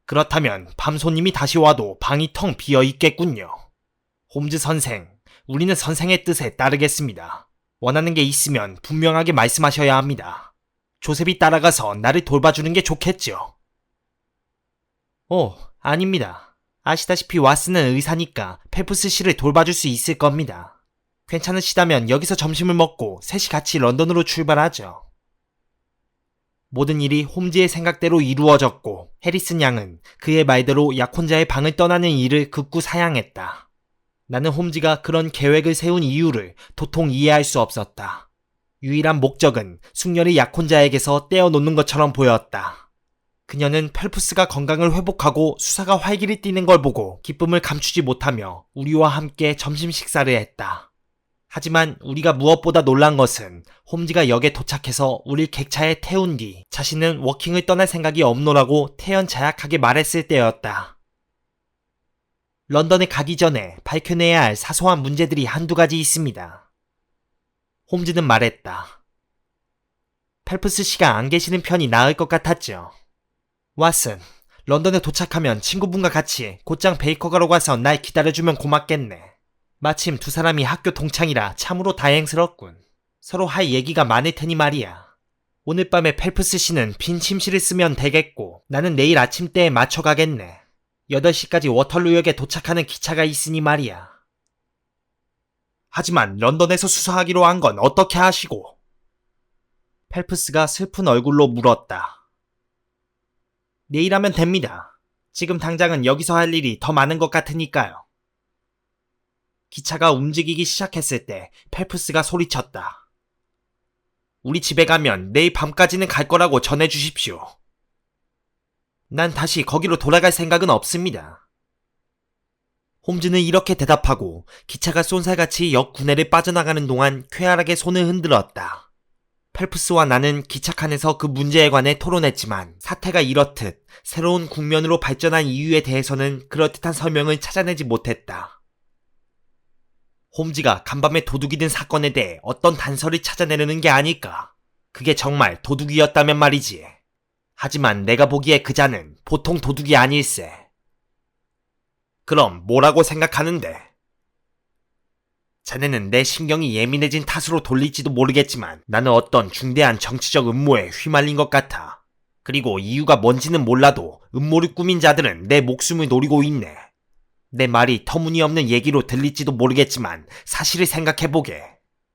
그렇다면 밤 손님이 다시 와도 방이 텅 비어 있겠군요. 홈즈 선생, 우리는 선생의 뜻에 따르겠습니다. 원하는 게 있으면 분명하게 말씀하셔야 합니다. 조셉이 따라가서 나를 돌봐주는 게 좋겠죠. 아닙니다. 아시다시피 왓슨은 의사니까 펠프스 씨를 돌봐줄 수 있을 겁니다. 괜찮으시다면 여기서 점심을 먹고 셋이 같이 런던으로 출발하죠. 모든 일이 홈즈의 생각대로 이루어졌고 해리슨 양은 그의 말대로 약혼자의 방을 떠나는 일을 극구 사양했다. 나는 홈즈가 그런 계획을 세운 이유를 도통 이해할 수 없었다. 유일한 목적은 숙녀를 약혼자에게서 떼어놓는 것처럼 보였다. 그녀는 펠프스가 건강을 회복하고 수사가 활기를 띠는 걸 보고 기쁨을 감추지 못하며 우리와 함께 점심 식사를 했다. 하지만 우리가 무엇보다 놀란 것은 홈즈가 역에 도착해서 우릴 객차에 태운 뒤 자신은 워킹을 떠날 생각이 없노라고 태연자약하게 말했을 때였다. 런던에 가기 전에 밝혀내야 할 사소한 문제들이 한두 가지 있습니다. 홈즈는 말했다. 펠프스 씨가 안 계시는 편이 나을 것 같았죠. 왓슨, 런던에 도착하면 친구분과 같이 곧장 베이커가로 가서 날 기다려주면 고맙겠네. 마침 두 사람이 학교 동창이라 참으로 다행스럽군. 서로 할 얘기가 많을 테니 말이야. 오늘 밤에 펠프스 씨는 빈 침실을 쓰면 되겠고 나는 내일 아침때에 맞춰 가겠네. 8시까지 워털루역에 도착하는 기차가 있으니 말이야. 하지만 런던에서 수사하기로 한 건 어떻게 하시고? 펠프스가 슬픈 얼굴로 물었다. 내일 하면 됩니다. 지금 당장은 여기서 할 일이 더 많은 것 같으니까요. 기차가 움직이기 시작했을 때 펠프스가 소리쳤다. 우리 집에 가면 내일 밤까지는 갈 거라고 전해주십시오. 난 다시 거기로 돌아갈 생각은 없습니다. 홈즈는 이렇게 대답하고 기차가 쏜살같이 역 구내를 빠져나가는 동안 쾌활하게 손을 흔들었다. 펠프스와 나는 기차칸에서 그 문제에 관해 토론했지만 사태가 이렇듯 새로운 국면으로 발전한 이유에 대해서는 그럴듯한 설명을 찾아내지 못했다. 홈즈가 간밤에 도둑이 든 사건에 대해 어떤 단서를 찾아내려는 게 아닐까. 그게 정말 도둑이었다면 말이지. 하지만 내가 보기에 그자는 보통 도둑이 아닐세. 그럼 뭐라고 생각하는데? 자네는 내 신경이 예민해진 탓으로 돌릴지도 모르겠지만 나는 어떤 중대한 정치적 음모에 휘말린 것 같아. 그리고 이유가 뭔지는 몰라도 음모를 꾸민 자들은 내 목숨을 노리고 있네. 내 말이 터무니없는 얘기로 들릴지도 모르겠지만 사실을 생각해보게.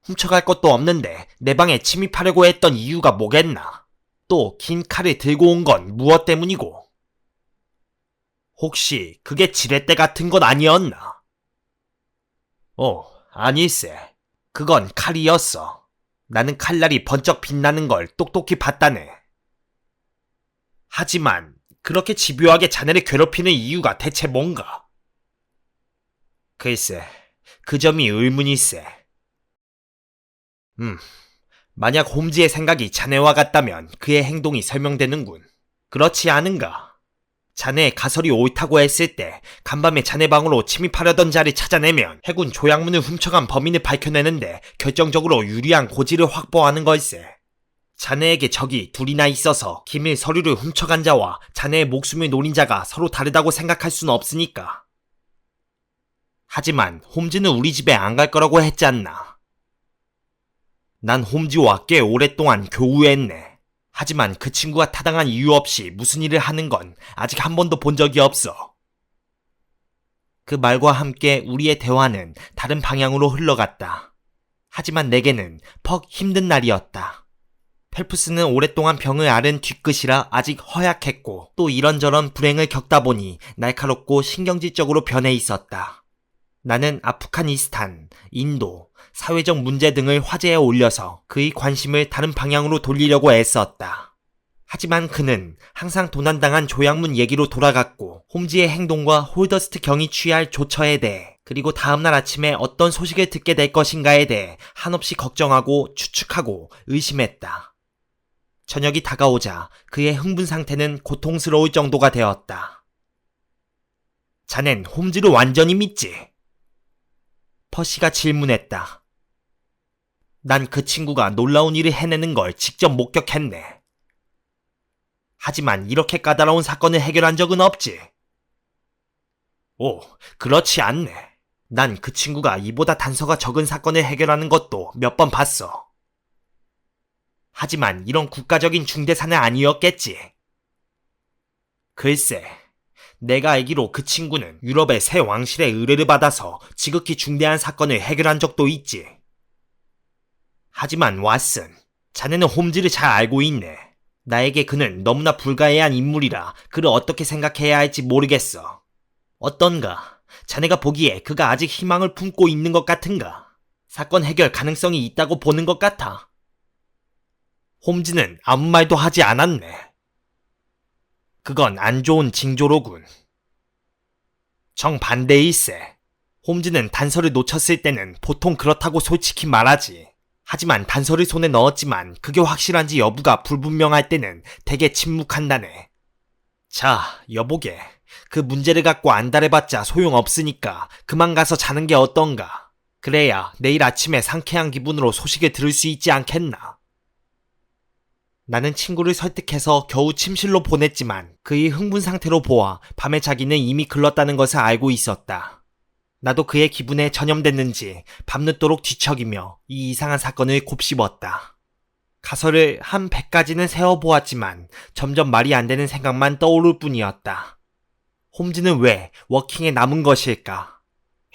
훔쳐갈 것도 없는데 내 방에 침입하려고 했던 이유가 뭐겠나? 또 긴 칼을 들고 온 건 무엇 때문이고? 혹시 그게 지렛대 같은 건 아니었나? 아닐세. 그건 칼이었어. 나는 칼날이 번쩍 빛나는 걸 똑똑히 봤다네. 하지만 그렇게 집요하게 자네를 괴롭히는 이유가 대체 뭔가? 글쎄, 그 점이 의문일세. 만약 홈즈의 생각이 자네와 같다면 그의 행동이 설명되는군. 그렇지 않은가? 자네의 가설이 옳다고 했을 때 간밤에 자네 방으로 침입하려던 자를 찾아내면 해군 조약문을 훔쳐간 범인을 밝혀내는데 결정적으로 유리한 고지를 확보하는 걸세. 자네에게 적이 둘이나 있어서 기밀 서류를 훔쳐간 자와 자네의 목숨을 노린 자가 서로 다르다고 생각할 수는 없으니까. 하지만 홈즈는 우리 집에 안 갈 거라고 했지 않나? 난 홈즈와 꽤 오랫동안 교우했네. 하지만 그 친구가 타당한 이유 없이 무슨 일을 하는 건 아직 한 번도 본 적이 없어. 그 말과 함께 우리의 대화는 다른 방향으로 흘러갔다. 하지만 내게는 퍽 힘든 날이었다. 펠프스는 오랫동안 병을 앓은 뒤끝이라 아직 허약했고 또 이런저런 불행을 겪다 보니 날카롭고 신경질적으로 변해 있었다. 나는 아프가니스탄, 인도, 사회적 문제 등을 화제에 올려서 그의 관심을 다른 방향으로 돌리려고 애썼다. 하지만 그는 항상 도난당한 조약문 얘기로 돌아갔고 홈즈의 행동과 홀더스트 경이 취할 조처에 대해 그리고 다음날 아침에 어떤 소식을 듣게 될 것인가에 대해 한없이 걱정하고 추측하고 의심했다. 저녁이 다가오자 그의 흥분 상태는 고통스러울 정도가 되었다. 자넨 홈즈를 완전히 믿지? 퍼시가 질문했다. 난 그 친구가 놀라운 일을 해내는 걸 직접 목격했네. 하지만 이렇게 까다로운 사건을 해결한 적은 없지. 오, 그렇지 않네. 난 그 친구가 이보다 단서가 적은 사건을 해결하는 것도 몇 번 봤어. 하지만 이런 국가적인 중대사는 아니었겠지. 글쎄, 내가 알기로 그 친구는 유럽의 새 왕실의 의뢰를 받아서 지극히 중대한 사건을 해결한 적도 있지. 하지만 왓슨, 자네는 홈즈를 잘 알고 있네. 나에게 그는 너무나 불가해한 인물이라 그를 어떻게 생각해야 할지 모르겠어. 어떤가? 자네가 보기에 그가 아직 희망을 품고 있는 것 같은가? 사건 해결 가능성이 있다고 보는 것 같아. 홈즈는 아무 말도 하지 않았네. 그건 안 좋은 징조로군. 정반대일세. 홈즈는 단서를 놓쳤을 때는 보통 그렇다고 솔직히 말하지. 하지만 단서를 손에 넣었지만 그게 확실한지 여부가 불분명할 때는 되게 침묵한다네. 자, 여보게. 그 문제를 갖고 안달해봤자 소용없으니까 그만 가서 자는 게 어떤가. 그래야 내일 아침에 상쾌한 기분으로 소식을 들을 수 있지 않겠나. 나는 친구를 설득해서 겨우 침실로 보냈지만 그의 흥분 상태로 보아 밤에 자기는 이미 글렀다는 것을 알고 있었다. 나도 그의 기분에 전염됐는지 밤늦도록 뒤척이며 이 이상한 사건을 곱씹었다. 가설을 한 100가지는 세어보았지만 점점 말이 안 되는 생각만 떠오를 뿐이었다. 홈즈는 왜 워킹에 남은 것일까?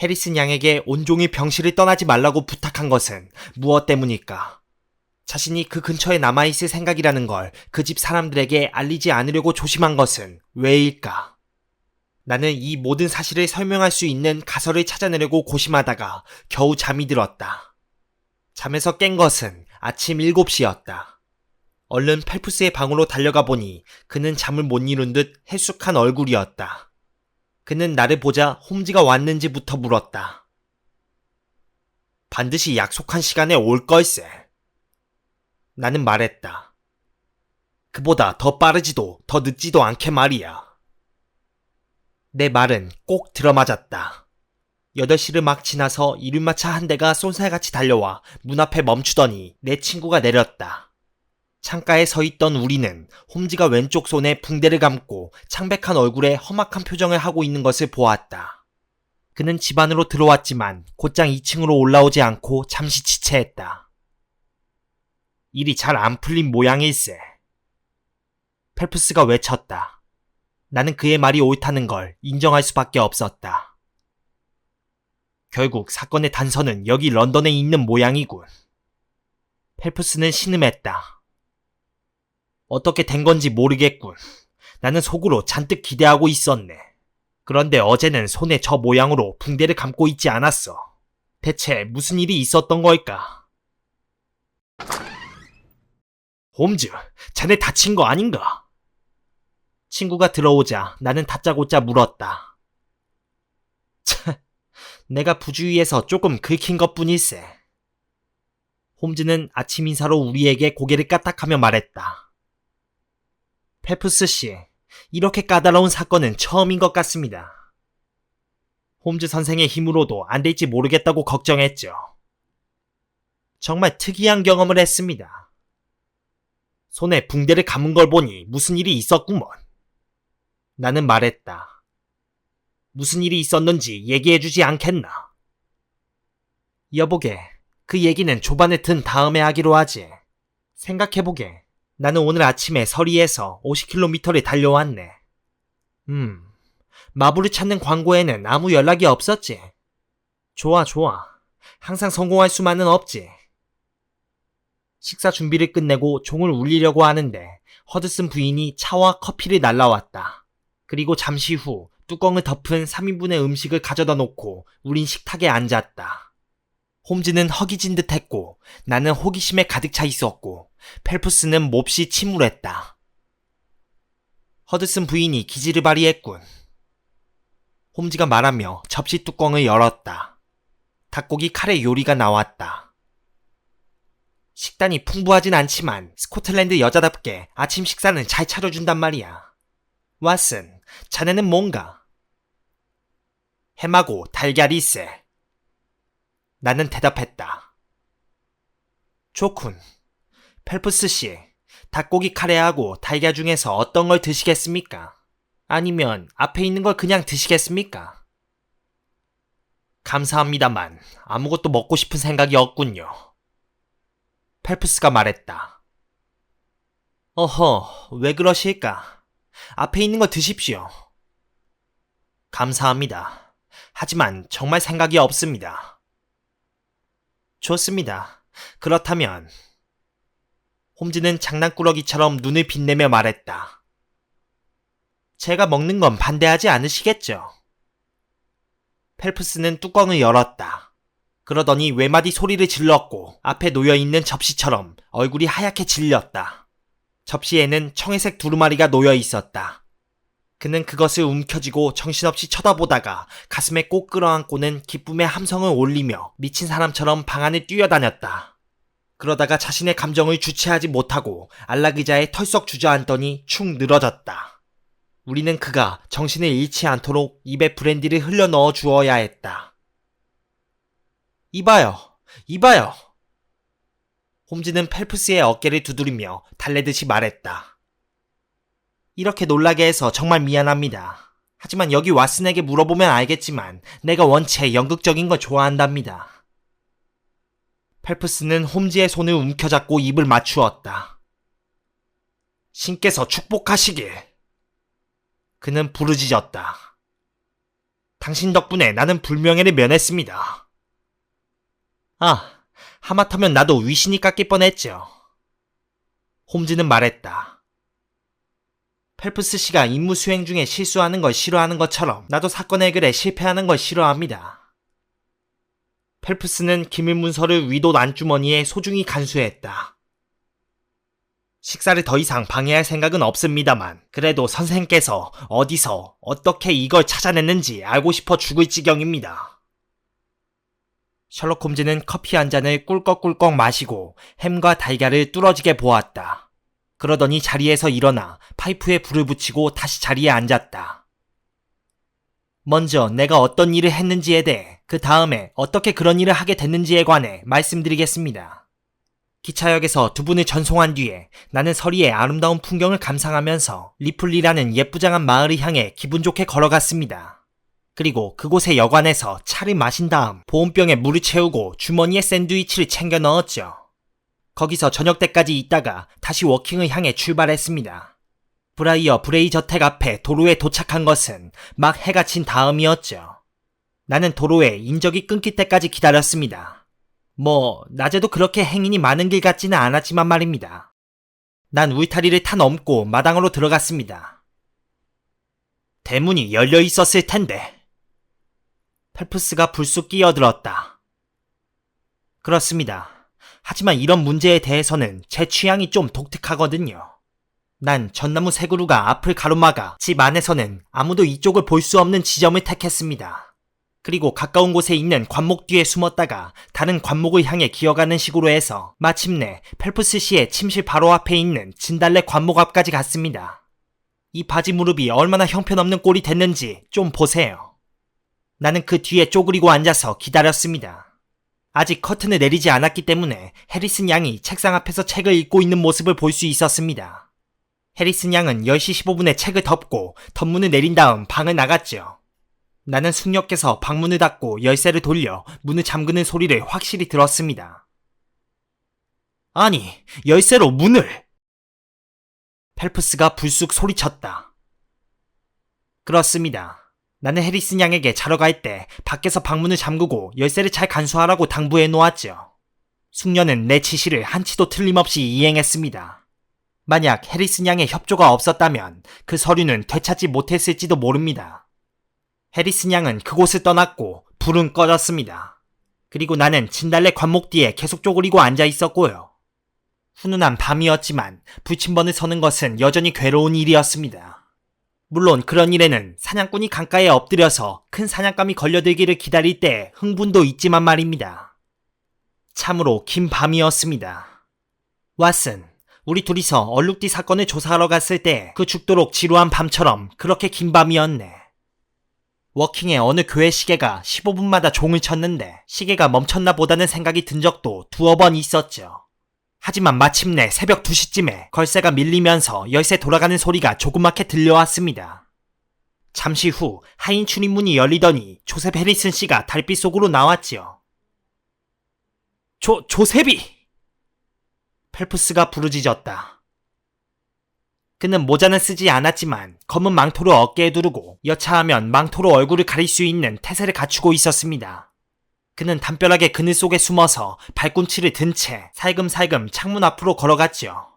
해리슨 양에게 온종일 병실을 떠나지 말라고 부탁한 것은 무엇 때문일까? 자신이 그 근처에 남아있을 생각이라는 걸 그 집 사람들에게 알리지 않으려고 조심한 것은 왜일까? 나는 이 모든 사실을 설명할 수 있는 가설을 찾아내려고 고심하다가 겨우 잠이 들었다. 잠에서 깬 것은 아침 7시였다. 얼른 펠프스의 방으로 달려가 보니 그는 잠을 못 이룬 듯 해숙한 얼굴이었다. 그는 나를 보자 홈즈가 왔는지부터 물었다. 반드시 약속한 시간에 올 걸세. 나는 말했다. 그보다 더 빠르지도 더 늦지도 않게 말이야. 내 말은 꼭 들어맞았다. 8시를 막 지나서 이륜마차 한 대가 쏜살같이 달려와 문 앞에 멈추더니 내 친구가 내렸다. 창가에 서 있던 우리는 홈즈가 왼쪽 손에 붕대를 감고 창백한 얼굴에 험악한 표정을 하고 있는 것을 보았다. 그는 집 안으로 들어왔지만 곧장 2층으로 올라오지 않고 잠시 지체했다. 일이 잘 안 풀린 모양일세. 펠프스가 외쳤다. 나는 그의 말이 옳다는 걸 인정할 수밖에 없었다. 결국 사건의 단서는 여기 런던에 있는 모양이군. 펠프스는 신음했다. 어떻게 된 건지 모르겠군. 나는 속으로 잔뜩 기대하고 있었네. 그런데 어제는 손에 저 모양으로 붕대를 감고 있지 않았어. 대체 무슨 일이 있었던 걸까? 홈즈, 자네 다친 거 아닌가? 친구가 들어오자 나는 다짜고짜 물었다. 내가 부주의해서 조금 긁힌 것뿐일세. 홈즈는 아침 인사로 우리에게 고개를 까딱하며 말했다. 펠프스 씨, 이렇게 까다로운 사건은 처음인 것 같습니다. 홈즈 선생의 힘으로도 안 될지 모르겠다고 걱정했죠. 정말 특이한 경험을 했습니다. 손에 붕대를 감은 걸 보니 무슨 일이 있었구먼. 나는 말했다. 무슨 일이 있었는지 얘기해주지 않겠나? 여보게, 그 얘기는 조반에 든 다음에 하기로 하지. 생각해보게. 나는 오늘 아침에 서리에서 50km를 달려왔네. 마블을 찾는 광고에는 아무 연락이 없었지. 좋아. 항상 성공할 수만은 없지. 식사 준비를 끝내고 종을 울리려고 하는데 허드슨 부인이 차와 커피를 날라왔다. 그리고 잠시 후 뚜껑을 덮은 3인분의 음식을 가져다 놓고 우린 식탁에 앉았다. 홈즈는 허기진 듯 했고 나는 호기심에 가득 차 있었고 펠프스는 몹시 침울했다. 허드슨 부인이 기지를 발휘했군. 홈즈가 말하며 접시 뚜껑을 열었다. 닭고기 카레 요리가 나왔다. 식단이 풍부하진 않지만 스코틀랜드 여자답게 아침 식사는 잘 차려준단 말이야. 왓슨, 자네는 뭔가? 햄하고 달걀이세. 나는 대답했다. 좋군. 펠프스 씨, 닭고기 카레하고 달걀 중에서 어떤 걸 드시겠습니까? 아니면 앞에 있는 걸 그냥 드시겠습니까? 감사합니다만 아무것도 먹고 싶은 생각이 없군요. 펠프스가 말했다. 어허, 왜 그러실까? 앞에 있는 거 드십시오. 감사합니다. 하지만 정말 생각이 없습니다. 좋습니다. 그렇다면 홈즈는 장난꾸러기처럼 눈을 빛내며 말했다. 제가 먹는 건 반대하지 않으시겠죠? 펠프스는 뚜껑을 열었다. 그러더니 외마디 소리를 질렀고 앞에 놓여있는 접시처럼 얼굴이 하얗게 질렸다. 접시에는 청회색 두루마리가 놓여 있었다. 그는 그것을 움켜쥐고 정신없이 쳐다보다가 가슴에 꼭 끌어안고는 기쁨의 함성을 올리며 미친 사람처럼 방 안을 뛰어다녔다. 그러다가 자신의 감정을 주체하지 못하고 안락의자에 털썩 주저앉더니 축 늘어졌다. 우리는 그가 정신을 잃지 않도록 입에 브랜디를 흘려 넣어 주어야 했다. 이봐요, 이봐요. 홈즈는 펠프스의 어깨를 두드리며 달래듯이 말했다. 이렇게 놀라게 해서 정말 미안합니다. 하지만 여기 왓슨에게 물어보면 알겠지만 내가 원체 연극적인 걸 좋아한답니다. 펠프스는 홈즈의 손을 움켜잡고 입을 맞추었다. 신께서 축복하시길. 그는 부르짖었다. 당신 덕분에 나는 불명예를 면했습니다. 아, 하마터면 나도 위신이 깎일 뻔했죠. 홈즈는 말했다. 펠프스 씨가 임무 수행 중에 실수하는 걸 싫어하는 것처럼 나도 사건 해결에 실패하는 걸 싫어합니다. 펠프스는 기밀 문서를 위도 안주머니에 소중히 간수했다. 식사를 더 이상 방해할 생각은 없습니다만 그래도 선생께서 어디서 어떻게 이걸 찾아냈는지 알고 싶어 죽을 지경입니다. 셜록 홈즈는 커피 한 잔을 꿀꺽꿀꺽 마시고 햄과 달걀을 뚫어지게 보았다. 그러더니 자리에서 일어나 파이프에 불을 붙이고 다시 자리에 앉았다. 먼저 내가 어떤 일을 했는지에 대해 그 다음에 어떻게 그런 일을 하게 됐는지에 관해 말씀드리겠습니다. 기차역에서 두 분을 전송한 뒤에 나는 서리의 아름다운 풍경을 감상하면서 리플리라는 예쁘장한 마을을 향해 기분 좋게 걸어갔습니다. 그리고 그곳의 여관에서 차를 마신 다음 보온병에 물을 채우고 주머니에 샌드위치를 챙겨 넣었죠. 거기서 저녁 때까지 있다가 다시 워킹을 향해 출발했습니다. 브라이어 브레이 저택 앞에 도로에 도착한 것은 막 해가 친 다음이었죠. 나는 도로에 인적이 끊길 때까지 기다렸습니다. 낮에도 그렇게 행인이 많은 길 같지는 않았지만 말입니다. 난 울타리를 타 넘고 마당으로 들어갔습니다. 대문이 열려 있었을 텐데. 펠프스가 불쑥 끼어들었다. 그렇습니다. 하지만 이런 문제에 대해서는 제 취향이 좀 독특하거든요. 난 전나무 세 그루가 앞을 가로막아 집 안에서는 아무도 이쪽을 볼 수 없는 지점을 택했습니다. 그리고 가까운 곳에 있는 관목 뒤에 숨었다가 다른 관목을 향해 기어가는 식으로 해서 마침내 펠프스 씨의 침실 바로 앞에 있는 진달래 관목 앞까지 갔습니다. 이 바지 무릎이 얼마나 형편없는 꼴이 됐는지 좀 보세요. 나는 그 뒤에 쪼그리고 앉아서 기다렸습니다. 아직 커튼을 내리지 않았기 때문에 해리슨 양이 책상 앞에서 책을 읽고 있는 모습을 볼 수 있었습니다. 해리슨 양은 10시 15분에 책을 덮고 덧문을 내린 다음 방을 나갔죠. 나는 숙녀께서 방문을 닫고 열쇠를 돌려 문을 잠그는 소리를 확실히 들었습니다. 아니, 열쇠로 문을! 펠프스가 불쑥 소리쳤다. 그렇습니다. 나는 해리슨 양에게 자러 갈 때 밖에서 방문을 잠그고 열쇠를 잘 간수하라고 당부해 놓았죠. 숙녀는 내 지시를 한치도 틀림없이 이행했습니다. 만약 해리슨 양의 협조가 없었다면 그 서류는 되찾지 못했을지도 모릅니다. 해리슨 양은 그곳을 떠났고 불은 꺼졌습니다. 그리고 나는 진달래 관목 뒤에 계속 쪼그리고 앉아 있었고요. 훈훈한 밤이었지만 불침번을 서는 것은 여전히 괴로운 일이었습니다. 물론 그런 일에는 사냥꾼이 강가에 엎드려서 큰 사냥감이 걸려들기를 기다릴 때 흥분도 있지만 말입니다. 참으로 긴 밤이었습니다. 왓슨, 우리 둘이서 얼룩띠 사건을 조사하러 갔을 때 그 죽도록 지루한 밤처럼 그렇게 긴 밤이었네. 워킹의 어느 교회 시계가 15분마다 종을 쳤는데 시계가 멈췄나 보다는 생각이 든 적도 두어 번 있었죠. 하지만 마침내 새벽 2시쯤에 걸쇠가 밀리면서 열쇠 돌아가는 소리가 조그맣게 들려왔습니다. 잠시 후 하인 출입문이 열리더니 조셉 해리슨 씨가 달빛 속으로 나왔지요. 조셉이! 펠프스가 부르짖었다. 그는 모자는 쓰지 않았지만 검은 망토를 어깨에 두르고 여차하면 망토로 얼굴을 가릴 수 있는 태세를 갖추고 있었습니다. 그는 담벼락의 그늘 속에 숨어서 발꿈치를 든 채 살금살금 창문 앞으로 걸어갔죠.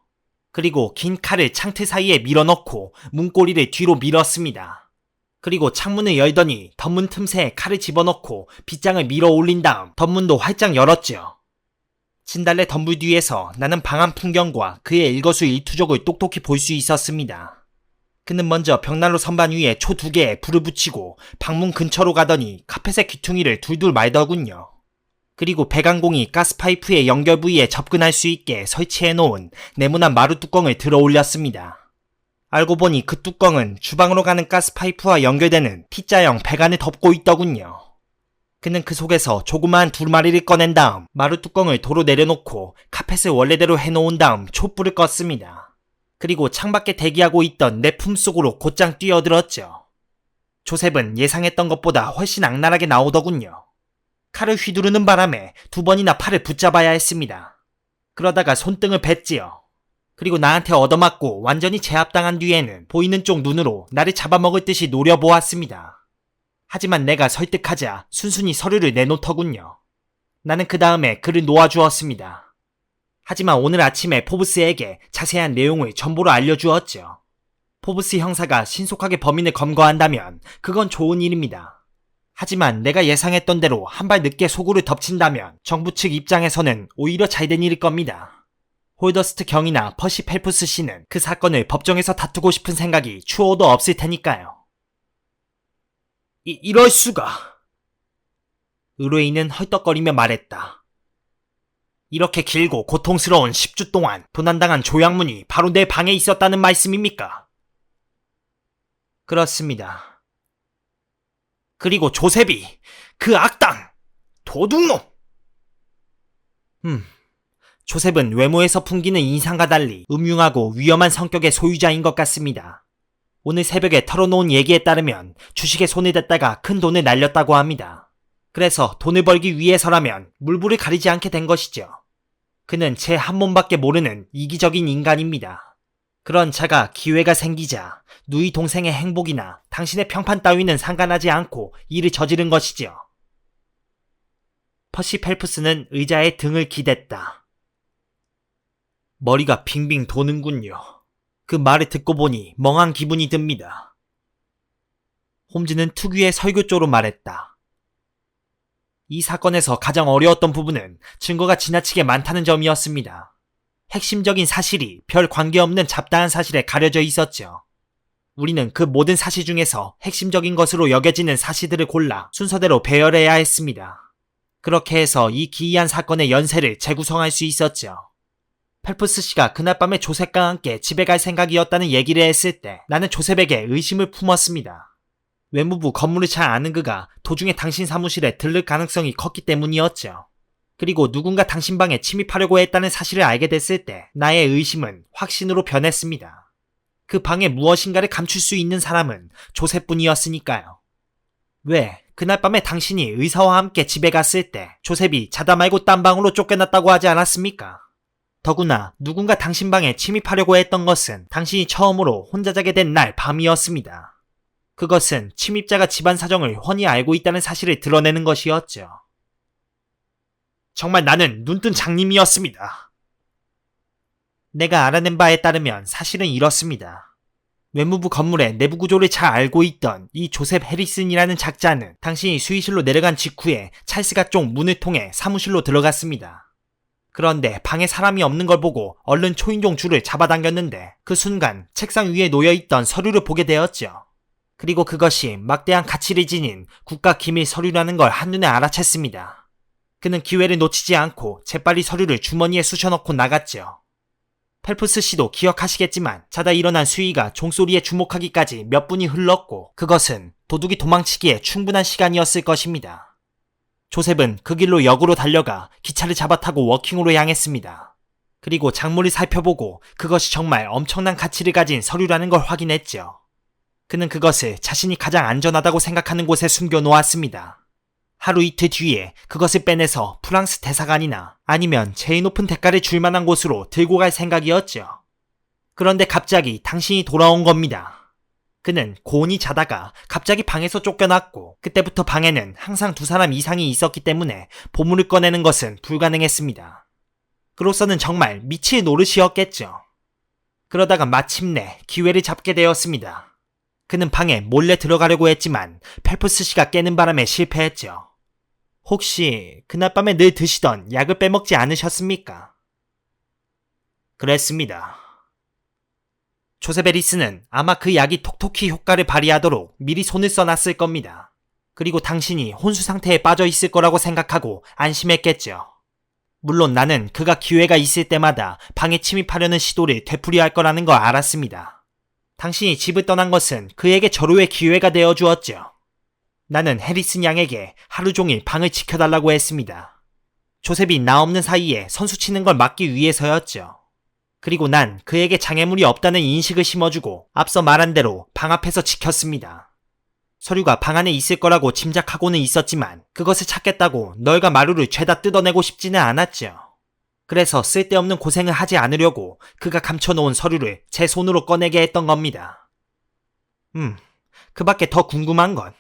그리고 긴 칼을 창틀 사이에 밀어넣고 문고리를 뒤로 밀었습니다. 그리고 창문을 열더니 덧문 틈새에 칼을 집어넣고 빗장을 밀어 올린 다음 덧문도 활짝 열었죠. 진달래 덤불 뒤에서 나는 방안 풍경과 그의 일거수일투족을 똑똑히 볼 수 있었습니다. 그는 먼저 벽난로 선반 위에 초 2개에 불을 붙이고 방문 근처로 가더니 카펫의 귀퉁이를 둘둘 말더군요. 그리고 배관공이 가스파이프의 연결 부위에 접근할 수 있게 설치해 놓은 네모난 마루 뚜껑을 들어 올렸습니다. 알고 보니 그 뚜껑은 주방으로 가는 가스파이프와 연결되는 T자형 배관을 덮고 있더군요. 그는 그 속에서 조그마한 두루마리를 꺼낸 다음 마루 뚜껑을 도로 내려놓고 카펫을 원래대로 해놓은 다음 촛불을 껐습니다. 그리고 창밖에 대기하고 있던 내 품속으로 곧장 뛰어들었죠. 조셉은 예상했던 것보다 훨씬 악랄하게 나오더군요. 칼을 휘두르는 바람에 2번이나 팔을 붙잡아야 했습니다. 그러다가 손등을 뱉지요. 그리고 나한테 얻어맞고 완전히 제압당한 뒤에는 보이는 쪽 눈으로 나를 잡아먹을 듯이 노려보았습니다. 하지만 내가 설득하자 순순히 서류를 내놓더군요. 나는 그 다음에 그를 놓아주었습니다. 하지만 오늘 아침에 포브스에게 자세한 내용을 전보로 알려주었죠. 포브스 형사가 신속하게 범인을 검거한다면 그건 좋은 일입니다. 하지만 내가 예상했던 대로 한 발 늦게 소굴을 덮친다면 정부 측 입장에서는 오히려 잘된 일일 겁니다. 홀더스트 경이나 퍼시 펠프스 씨는 그 사건을 법정에서 다투고 싶은 생각이 추호도 없을 테니까요. 이럴 수가. 의뢰인은 헐떡거리며 말했다. 이렇게 길고 고통스러운 10주 동안 도난당한 조약문이 바로 내 방에 있었다는 말씀입니까? 그렇습니다. 그리고 조셉이 그 악당 도둑놈! 조셉은 외모에서 풍기는 인상과 달리 음흉하고 위험한 성격의 소유자인 것 같습니다. 오늘 새벽에 털어놓은 얘기에 따르면 주식에 손을 댔다가 큰 돈을 날렸다고 합니다. 그래서 돈을 벌기 위해서라면 물불을 가리지 않게 된 것이죠. 그는 제 한 몸밖에 모르는 이기적인 인간입니다. 그런 자가 기회가 생기자 누이 동생의 행복이나 당신의 평판 따위는 상관하지 않고 일을 저지른 것이지요. 퍼시 펠프스는 의자에 등을 기댔다. 머리가 빙빙 도는군요. 그 말을 듣고 보니 멍한 기분이 듭니다. 홈즈는 특유의 설교조로 말했다. 이 사건에서 가장 어려웠던 부분은 증거가 지나치게 많다는 점이었습니다. 핵심적인 사실이 별 관계없는 잡다한 사실에 가려져 있었죠. 우리는 그 모든 사실 중에서 핵심적인 것으로 여겨지는 사실들을 골라 순서대로 배열해야 했습니다. 그렇게 해서 이 기이한 사건의 연쇄를 재구성할 수 있었죠. 펠프스 씨가 그날 밤에 조셉과 함께 집에 갈 생각이었다는 얘기를 했을 때 나는 조셉에게 의심을 품었습니다. 외무부 건물을 잘 아는 그가 도중에 당신 사무실에 들를 가능성이 컸기 때문이었죠. 그리고 누군가 당신 방에 침입하려고 했다는 사실을 알게 됐을 때 나의 의심은 확신으로 변했습니다. 그 방에 무엇인가를 감출 수 있는 사람은 조셉뿐이었으니까요. 왜 그날 밤에 당신이 의사와 함께 집에 갔을 때 조셉이 자다 말고 딴 방으로 쫓겨났다고 하지 않았습니까? 더구나 누군가 당신 방에 침입하려고 했던 것은 당신이 처음으로 혼자 자게 된 날 밤이었습니다. 그것은 침입자가 집안 사정을 훤히 알고 있다는 사실을 드러내는 것이었죠. 정말 나는 눈뜬 장님이었습니다. 내가 알아낸 바에 따르면 사실은 이렇습니다. 외무부 건물의 내부 구조를 잘 알고 있던 이 조셉 해리슨이라는 작자는 당신이 수의실로 내려간 직후에 찰스가 쪽 문을 통해 사무실로 들어갔습니다. 그런데 방에 사람이 없는 걸 보고 얼른 초인종 줄을 잡아당겼는데 그 순간 책상 위에 놓여있던 서류를 보게 되었죠. 그리고 그것이 막대한 가치를 지닌 국가기밀 서류라는 걸 한눈에 알아챘습니다. 그는 기회를 놓치지 않고 재빨리 서류를 주머니에 쑤셔넣고 나갔죠. 펠프스 씨도 기억하시겠지만 자다 일어난 수위가 종소리에 주목하기까지 몇 분이 흘렀고 그것은 도둑이 도망치기에 충분한 시간이었을 것입니다. 조셉은 그 길로 역으로 달려가 기차를 잡아 타고 워킹으로 향했습니다. 그리고 작물을 살펴보고 그것이 정말 엄청난 가치를 가진 서류라는 걸 확인했죠. 그는 그것을 자신이 가장 안전하다고 생각하는 곳에 숨겨놓았습니다. 하루 이틀 뒤에 그것을 빼내서 프랑스 대사관이나 아니면 제일 높은 대가를 줄 만한 곳으로 들고 갈 생각이었죠. 그런데 갑자기 당신이 돌아온 겁니다. 그는 고온히 자다가 갑자기 방에서 쫓겨났고 그때부터 방에는 항상 2사람 이상이 있었기 때문에 보물을 꺼내는 것은 불가능했습니다. 그로서는 정말 미칠 노릇이었겠죠. 그러다가 마침내 기회를 잡게 되었습니다. 그는 방에 몰래 들어가려고 했지만 펠프스 씨가 깨는 바람에 실패했죠. 혹시 그날 밤에 늘 드시던 약을 빼먹지 않으셨습니까? 그랬습니다. 조셉 해리슨은 아마 그 약이 톡톡히 효과를 발휘하도록 미리 손을 써놨을 겁니다. 그리고 당신이 혼수 상태에 빠져 있을 거라고 생각하고 안심했겠죠. 물론 나는 그가 기회가 있을 때마다 방에 침입하려는 시도를 되풀이할 거라는 걸 알았습니다. 당신이 집을 떠난 것은 그에게 절호의 기회가 되어 주었죠. 나는 해리슨 양에게 하루 종일 방을 지켜달라고 했습니다. 조셉이 나 없는 사이에 선수 치는 걸 막기 위해서였죠. 그리고 난 그에게 장애물이 없다는 인식을 심어주고 앞서 말한 대로 방 앞에서 지켰습니다. 서류가 방 안에 있을 거라고 짐작하고는 있었지만 그것을 찾겠다고 널과 마루를 죄다 뜯어내고 싶지는 않았죠. 그래서 쓸데없는 고생을 하지 않으려고 그가 감춰놓은 서류를 제 손으로 꺼내게 했던 겁니다. 그 밖에 더 궁금한 건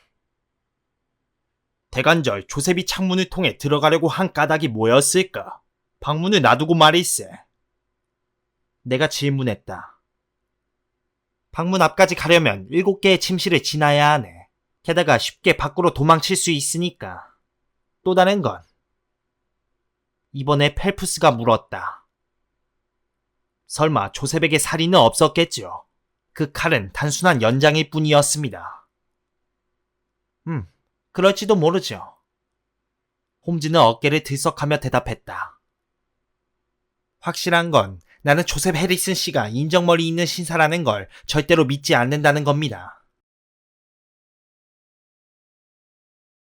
대관절 조셉이 창문을 통해 들어가려고 한 까닭이 뭐였을까? 방문을 놔두고 말일세. 내가 질문했다. 방문 앞까지 가려면 7개의 침실을 지나야 하네. 게다가 쉽게 밖으로 도망칠 수 있으니까. 또 다른 건 이번에 펠프스가 물었다. 설마 조셉에게 살인은 없었겠죠? 그 칼은 단순한 연장일 뿐이었습니다. 그럴지도 모르죠. 홈즈는 어깨를 들썩하며 대답했다. 확실한 건 나는 조셉 해리슨 씨가 인정머리 있는 신사라는 걸 절대로 믿지 않는다는 겁니다.